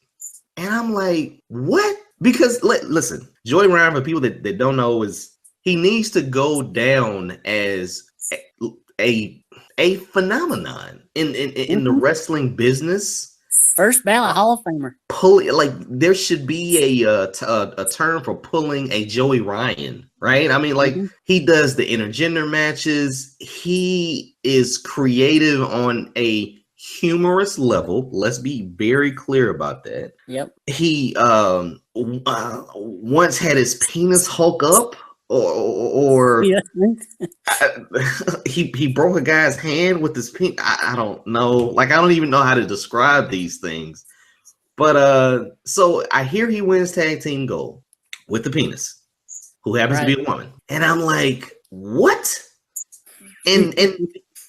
And I'm like, what? Because listen, Joey Ryan, for people that don't know, is he needs to go down as a phenomenon in the wrestling business. First ballot Hall of Famer. There should be a term for pulling a Joey Ryan, right? I mean, like he does the intergender matches. He is creative on a humorous level. Let's be very clear about that. Yep. He once had his penis hulk up. Or yeah. he broke a guy's hand with his penis. I don't know. Like, I don't even know how to describe these things. But so I hear he wins tag team gold with the penis, who happens to be a woman. And I'm like, what? And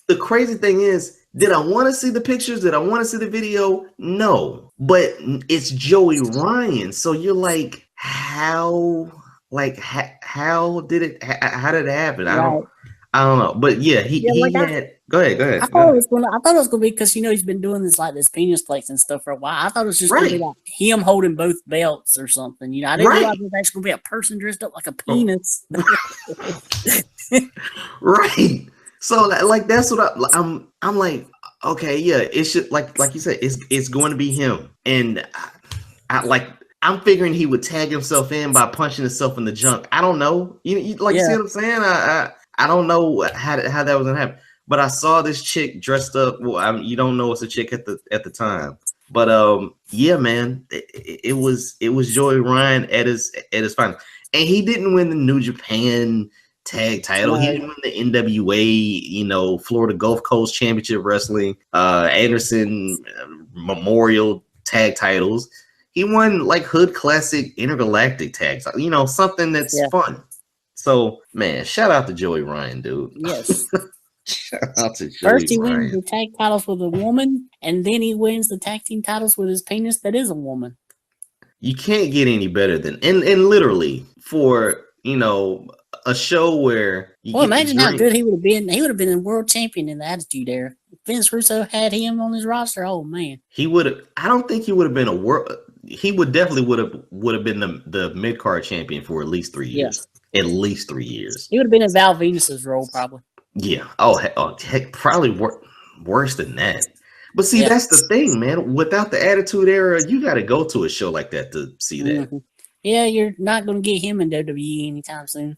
the crazy thing is, did I want to see the pictures? Did I want to see the video? No. But it's Joey Ryan. So you're like, how? Like how did it happen? I don't know. But yeah, he had. Go ahead. I thought it was gonna be because he's been doing this this penis plex and stuff for a while. I thought it was just gonna be like him holding both belts or something. I didn't realize it was actually gonna be a person dressed up like a penis. Right. So that's what I'm like, okay, yeah, it should like you said, it's going to be him. And I'm figuring he would tag himself in by punching himself in the junk. I don't know. You see what I'm saying? I don't know how that was gonna happen. But I saw this chick dressed up. Well, you don't know it's a chick at the time. But yeah, man, it was Joey Ryan at his finest, and he didn't win the New Japan tag title. Right. He didn't win the NWA, Florida Gulf Coast Championship Wrestling, Anderson Memorial tag titles. He won like Hood Classic Intergalactic tags, something that's fun. So, man, shout out to Joey Ryan, dude. Yes. Shout out to Joey First, he Ryan. wins the tag titles with a woman, and then he wins the tag team titles with his penis that is a woman. You can't get any better than, and literally for, a show where imagine how good he would have been. He would have been a world champion in the Attitude Era. Vince Russo had him on his roster. Oh man, he would have. I don't think he would have been a world. He would have been the mid card champion for at least 3 years. Yeah. At least 3 years. He would have been in Val Venus's role, probably. Yeah. Oh, heck, probably worse than that. But see, that's the thing, man. Without the Attitude Era, you got to go to a show like that to see that. Mm-hmm. Yeah, you're not going to get him in WWE anytime soon.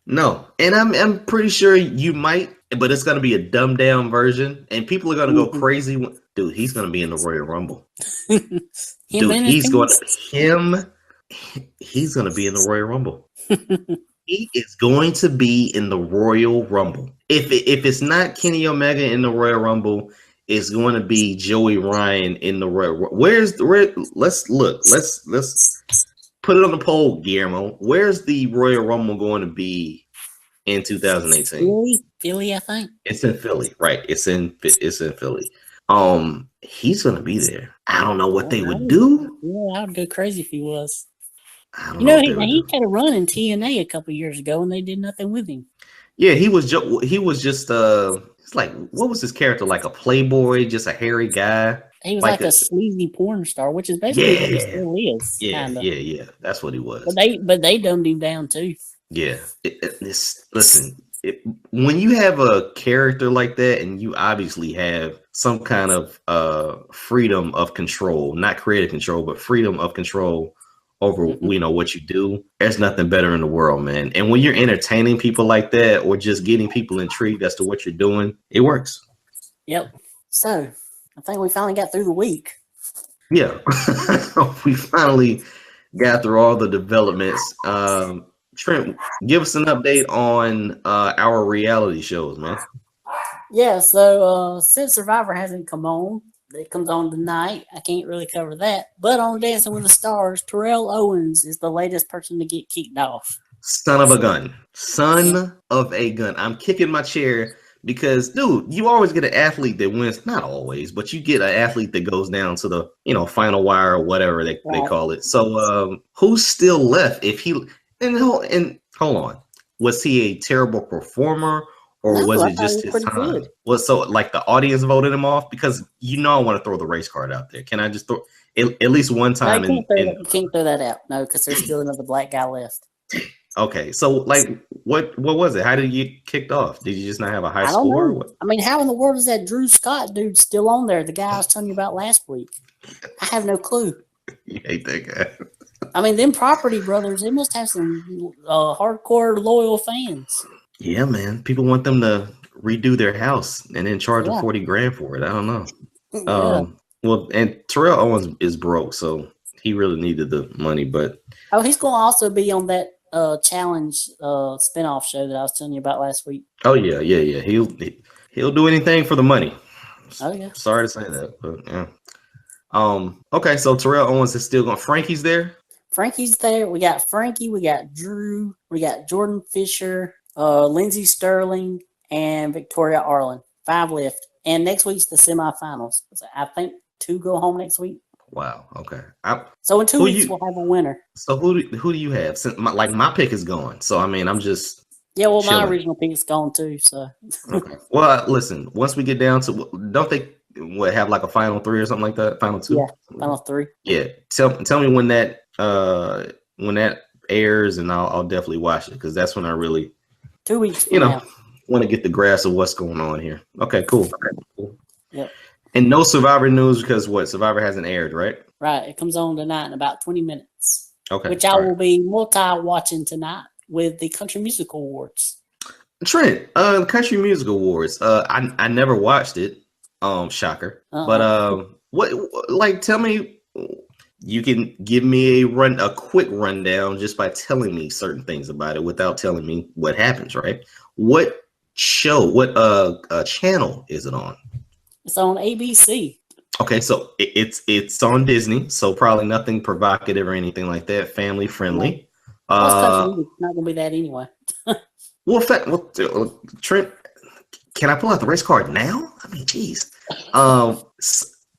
No, and I'm pretty sure you might, but it's going to be a dumbed down version, and people are going to go crazy. Dude, he's going to be in the Royal Rumble. He's going to be in the Royal Rumble. He is going to be in the Royal Rumble. If it's not Kenny Omega in the Royal Rumble, it's going to be Joey Ryan in the Royal. Let's look. Let's put it on the poll, Guillermo. Where's the Royal Rumble going to be in 2018. Philly, I think. It's in Philly, right? It's in Philly. He's gonna be there. I don't know what they would do. Yeah, I would go crazy if he was. I don't know what they would he do. had a run in TNA a couple years ago, and they did nothing with him. Yeah, he was just it's like, what was his character, like a playboy, just a hairy guy? He was like a sleazy porn star, which is basically what he still is. Yeah. That's what he was. But they dumbed him down too. Yeah. When you have a character like that, and you obviously have some kind of freedom of control, not creative control, but freedom of control over what you do, there's nothing better in the world, man. And when you're entertaining people like that, or just getting people intrigued as to what you're doing, it works. Yep. So I think we finally got through the week. Yeah. We finally got through all the developments. Trent, give us an update on our reality shows, man. Yeah, so since Survivor hasn't come on, it comes on tonight. I can't really cover that. But on Dancing with the Stars, Terrell Owens is the latest person to get kicked off. Son of a gun. I'm kicking my chair because, dude, you always get an athlete that wins. Not always, but you get an athlete that goes down to the, final wire or whatever they call it. So who's still left? Hold on. Was he a terrible performer? Or was it just his time? So like the audience voted him off? Because I want to throw the race card out there. Can I just throw at least one time? You can't throw that out. No, because there's still another black guy left. Okay, so like, what was it? How did you get kicked off? Did you just not have a high score? I mean, how in the world is that Drew Scott dude still on there? The guy I was telling you about last week. I have no clue. You hate that guy. I mean, them Property Brothers, they must have some hardcore loyal fans. Yeah, man. People want them to redo their house and then charge them $40,000 for it. I don't know. Yeah. Well, and Terrell Owens is broke, so he really needed the money. But he's going to also be on that challenge spinoff show that I was telling you about last week. Oh yeah. He'll do anything for the money. Oh yeah. Sorry to say that, but yeah. Okay, so Terrell Owens is still going. Frankie's there. Frankie's there. We got Frankie. We got Drew. We got Jordan Fisher. Lindsey Sterling and Victoria Arlen. 5 left. And next week's the semifinals. I think 2 go home next week. Wow. Okay. So in 2 weeks we'll have a winner. So who do you have? Since my pick is gone. So I mean, I'm just chilling. My original pick is gone too. So okay. Well, listen. Once we get down to, don't they have like a final 3 or something like that? Final 2. Yeah. Final 3. Yeah. Tell me when that airs, and I'll definitely watch it, because that's when I really 2 weeks. Want to get the grasp of what's going on here. Okay, cool. Yep. And no Survivor news, because Survivor hasn't aired, right? Right. It comes on tonight in about 20 minutes. Okay. Which I will be watching tonight with the Country Music Awards. Trent, Country Music Awards. I never watched it. Shocker. But tell me. You can give me a quick rundown just by telling me certain things about it without telling me what happens, right? What show, what channel is it on? It's on ABC. Okay, so it's on Disney, so probably nothing provocative or anything like that. Family friendly. Not gonna be that anyway. Well, Trent, can I pull out the race card now? I mean, geez.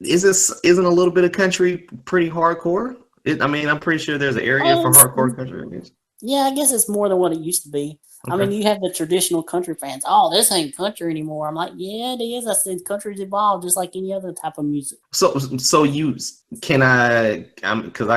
Isn't a little bit of country pretty hardcore? I'm pretty sure there's an area for hardcore country. Yeah, I guess it's more than what it used to be. Okay. I mean, you have the traditional country fans. Oh, this ain't country anymore. I'm like, yeah, it is. I said country's evolved just like any other type of music. So because I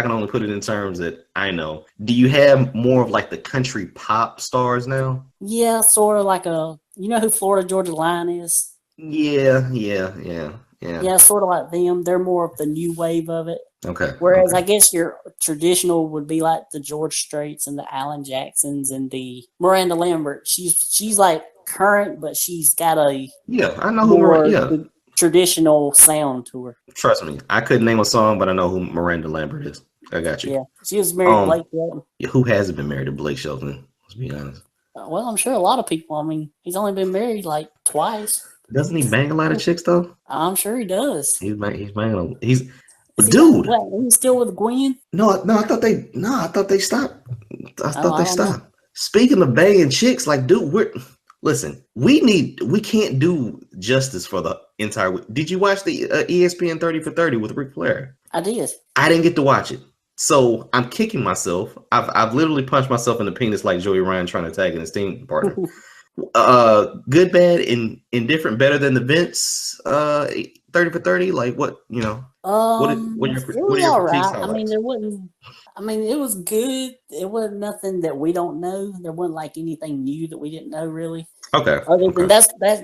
can only put it in terms that I know. Do you have more of like the country pop stars now? Yeah, sort of like you know who Florida Georgia Line is? Yeah. Yeah, sort of like them. They're more of the new wave of it. Okay. Whereas I guess your traditional would be like the George Straits and the Alan Jacksons and the Miranda Lambert. She's like current, but she's got a I know who traditional sound to her. Trust me, I couldn't name a song, but I know who Miranda Lambert is. I got you. Yeah, she was married to Blake Shelton. Yeah, who hasn't been married to Blake Shelton? Let's be honest. Well, I'm sure a lot of people. I mean, he's only been married like twice. Doesn't he bang a lot of chicks though? I'm sure he does. He's banging. He's dude. He's still with Gwen? No. I thought they stopped. I thought they stopped. Speaking of banging chicks, like, dude, we can't do justice for the entire week. Did you watch the ESPN 30 for 30 with Ric Flair? I did. I didn't get to watch it. So I'm kicking myself. I've literally punched myself in the penis like Joey Ryan trying to tag in his team partner. Good, bad, indifferent, better than the Vince 30 for 30. Like what, what are your all right. I mean, it was good. It wasn't nothing that we don't know. There wasn't like anything new that we didn't know really. Okay. Other than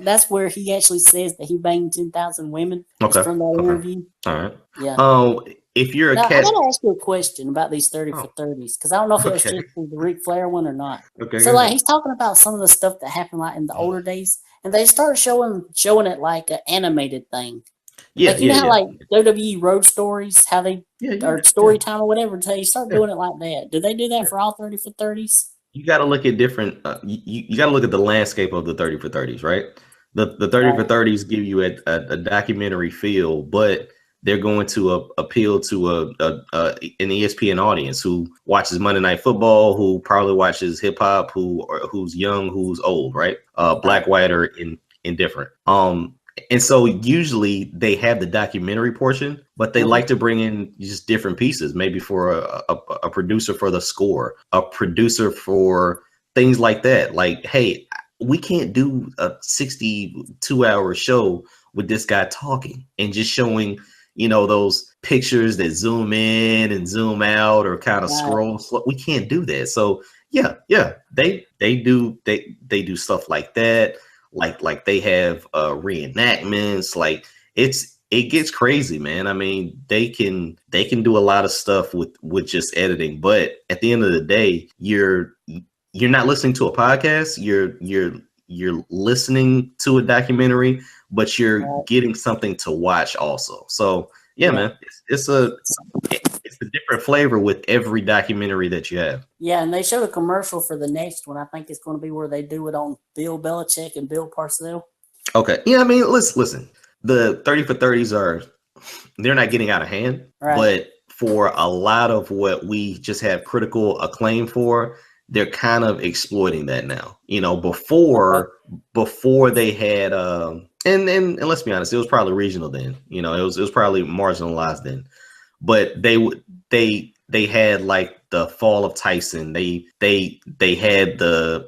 that's where he actually says that he banged 10,000 women. Okay. From that interview. All right. Yeah. If you're I gotta ask you a question about these 30 for 30s because I don't know if it was just the Ric Flair one or not. Okay. So like he's talking about some of the stuff that happened like in the older days, and they started showing it like an animated thing. Yeah, like, you know how like WWE Road Stories, how they or Story Time or whatever. So you start doing it like that. Do they do that for all 30 for 30s? You got to look at different. You got to look at the landscape of the 30 for 30s, right? The 30 for 30s give you a documentary feel, but they're going to appeal to an ESPN audience who watches Monday Night Football, who probably watches hip hop, who's young, who's old, right? Black, white, or indifferent. And so usually they have the documentary portion, but they like to bring in just different pieces, maybe for a producer for the score, a producer for things like that. Like, hey, we can't do a 62-hour show with this guy talking and just showing, those pictures that zoom in and zoom out or kind of scroll. We can't do that. So yeah, they do stuff like that. Like they have reenactments. Like it gets crazy, man. I mean, they can do a lot of stuff with just editing, but at the end of the day, you're not listening to a podcast. You're listening to a documentary, but you're getting something to watch also. So yeah, man, it's a different flavor with every documentary that you have. Yeah, and they showed a commercial for the next one. I think it's going to be where they do it on Bill Belichick and Bill Parcells. Okay. Yeah, I mean, listen. The 30 for 30s they're not getting out of hand, but for a lot of what we just have critical acclaim for, they're kind of exploiting that now. Before they had and let's be honest, it was probably regional then. It was probably marginalized then. But they had like the fall of Tyson. They had the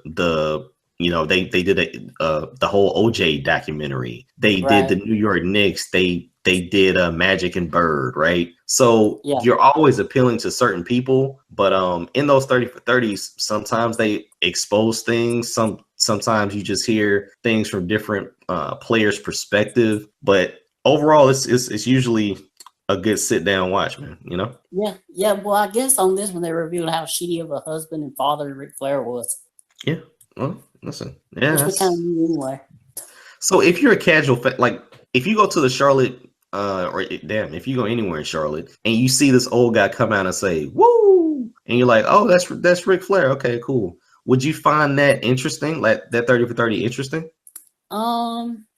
they did the whole OJ documentary. They did the New York Knicks. They did Magic and Bird, right? So you're always appealing to certain people, but in those 30 for 30s, sometimes they expose things. Sometimes you just hear things from different players' perspective. But overall, it's usually a good sit down watch, man. Yeah. Well, I guess on this one they revealed how shitty of a husband and father Ric Flair was. Yeah. Well, listen. Yeah. Which we kind of knew anyway. So if you're a casual like if you go to the Charlotte, if you go anywhere in Charlotte and you see this old guy come out and say "woo," and you're like, "Oh, that's Ric Flair." Okay, cool. Would you find that interesting? Like that 30 for 30 interesting?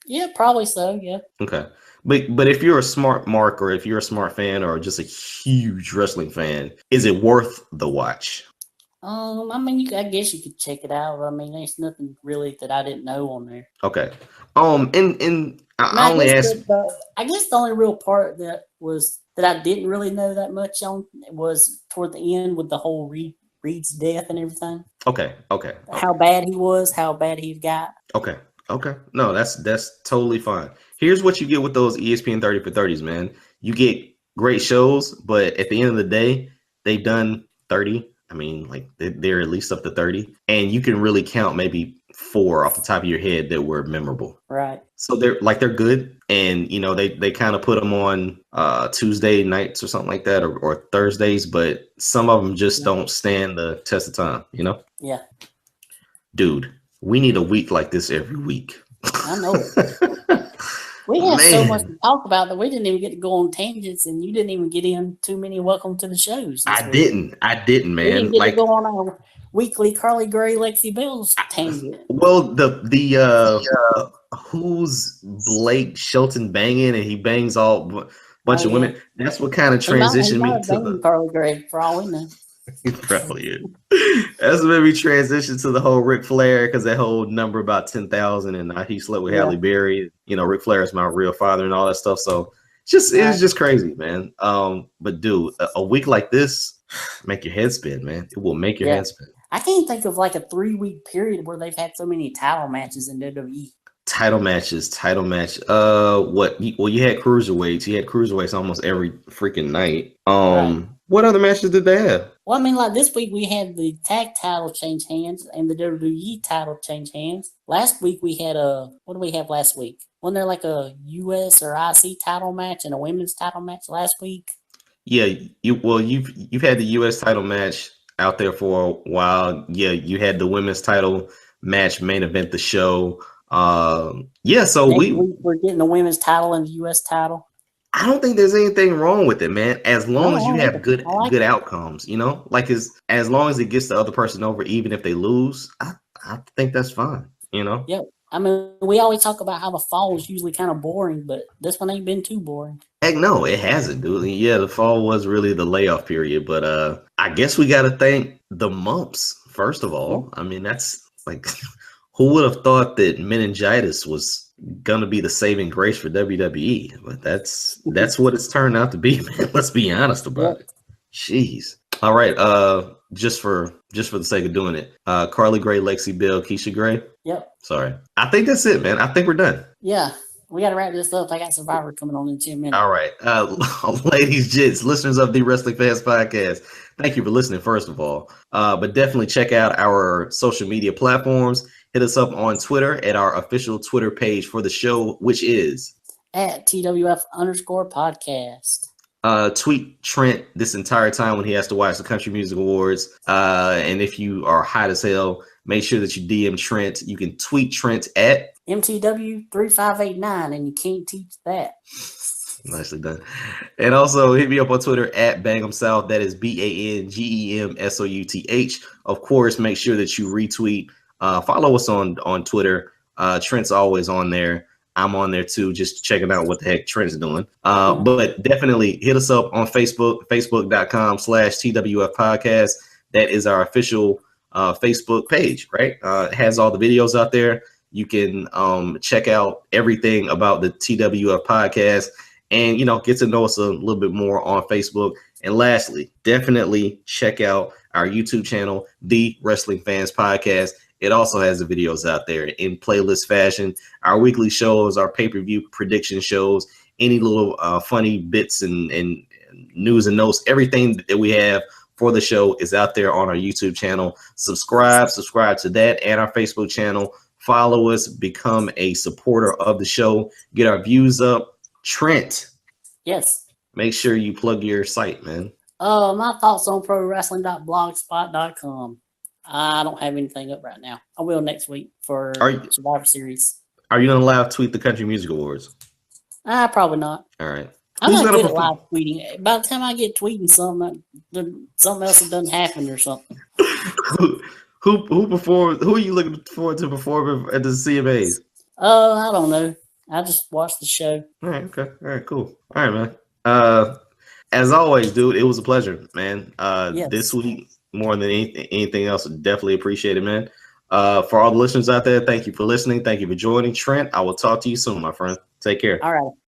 Yeah, probably so. Yeah. Okay. But if you're a smart mark or if you're a smart fan or just a huge wrestling fan, is it worth the watch? I mean, I guess you could check it out. I mean, there's nothing really that I didn't know on there. Okay. And I only asked. I guess the only real part that I didn't really know that much on was toward the end with the whole Reed's death and everything. Okay. How bad he was, how bad he got. Okay. No, that's totally fine. Here's what you get with those ESPN 30 for 30s, man. You get great shows, but at the end of the day, they've done 30. I mean, like they're at least up to 30, and you can really count maybe 4 off the top of your head that were memorable. Right. So they're good, and they kind of put them on Tuesday nights or something like that, or Thursdays, but some of them just don't stand the test of time. Yeah. Dude, we need a week like this every week. I know it. We had so much to talk about that we didn't even get to go on tangents, and you didn't even get in too many welcome to the shows. I didn't, man. We didn't get to go on our weekly Carly Gray, Lexi Bell's tangent. Well, the who's Blake Shelton banging, and he bangs all bunch of women. That's what kind of transitioned me to Carly Gray for all we know. He probably is. That's when we transition to the whole Ric Flair, because that whole number about 10,000 and he slept with Halle Berry. You know, Ric Flair is my real father and all that stuff. So it's just crazy, man. But dude, a week like this make your head spin, man. It will make your head spin. I can't think of like a 3-week period where they've had so many title matches in WWE. Title match. What? Well, you had cruiserweights. You had cruiserweights almost every freaking night. What other matches did they have? Well, I mean, like this week we had the tag title change hands and the WWE title change hands. Last week we had what did we have last week? Wasn't there like a US or IC title match and a women's title match last week? Yeah, you've had the US title match out there for a while. Yeah, you had the women's title match main event the show. So we're getting the women's title and the US title. I don't think there's anything wrong with it, man. As long as you have good outcomes, you know, like as long as it gets the other person over, even if they lose, I think that's fine, you know. Yeah, I mean, we always talk about how the fall is usually kind of boring, but this one ain't been too boring. Heck no, it hasn't, dude. Yeah, the fall was really the layoff period, but I guess we got to thank the mumps first of all. I mean, that's like, who would have thought that meningitis was gonna be the saving grace for WWE? But that's what it's turned out to be, man. Let's be honest about it. Jeez. All right. Just for the sake of doing it, Carly Gray, Lexi Bell, Keisha Gray. Yep. Sorry. I think that's it, man. I think we're done. Yeah. We got to wrap this up. I got Survivor coming on in 10 minutes. All right. Ladies, gents, listeners of the Wrestling Fans Podcast, thank you for listening, first of all. But definitely check out our social media platforms. Hit us up on Twitter at our official Twitter page for the show, which is at TWF_podcast. Tweet Trent this entire time when he has to watch the Country Music Awards. And if you are hot as hell, make sure that you DM Trent. You can tweet Trent at MTW3589, and you can't teach that. Nicely done. And also hit me up on Twitter at BangEm South. That is BANGEMSOUTH. Of course, make sure that you retweet. Follow us on Twitter. Trent's always on there. I'm on there too, just checking out what the heck Trent's doing. But definitely hit us up on Facebook, facebook.com/TWF Podcast. That is our official Facebook page, right? It has all the videos out there. You can check out everything about the TWF Podcast and, you know, get to know us a little bit more on Facebook. And lastly, definitely check out our YouTube channel, The Wrestling Fans Podcast. It also has the videos out there in playlist fashion. Our weekly shows, our pay-per-view prediction shows, any little funny bits and news and notes, everything that we have for the show is out there on our YouTube channel. Subscribe to that and our Facebook channel. Follow us, become a supporter of the show, get our views up. Trent. Yes. Make sure you plug your site, man. My thoughts on prowrestling.blogspot.com. I don't have anything up right now. I will next week for Survivor Series. Are you gonna live tweet the Country Music Awards? Probably not. All right. I'm not good at live tweeting. By the time I get tweeting something else that doesn't happen or something. Who are you looking forward to performing at the CMAs? I don't know. I just watched the show. All right, okay. All right, cool. All right, man. As always, dude, it was a pleasure, man. Yes. This week, more than anything else, definitely appreciate it, man. For all the listeners out there, thank you for listening. Thank you for joining. Trent, I will talk to you soon, my friend. Take care. All right.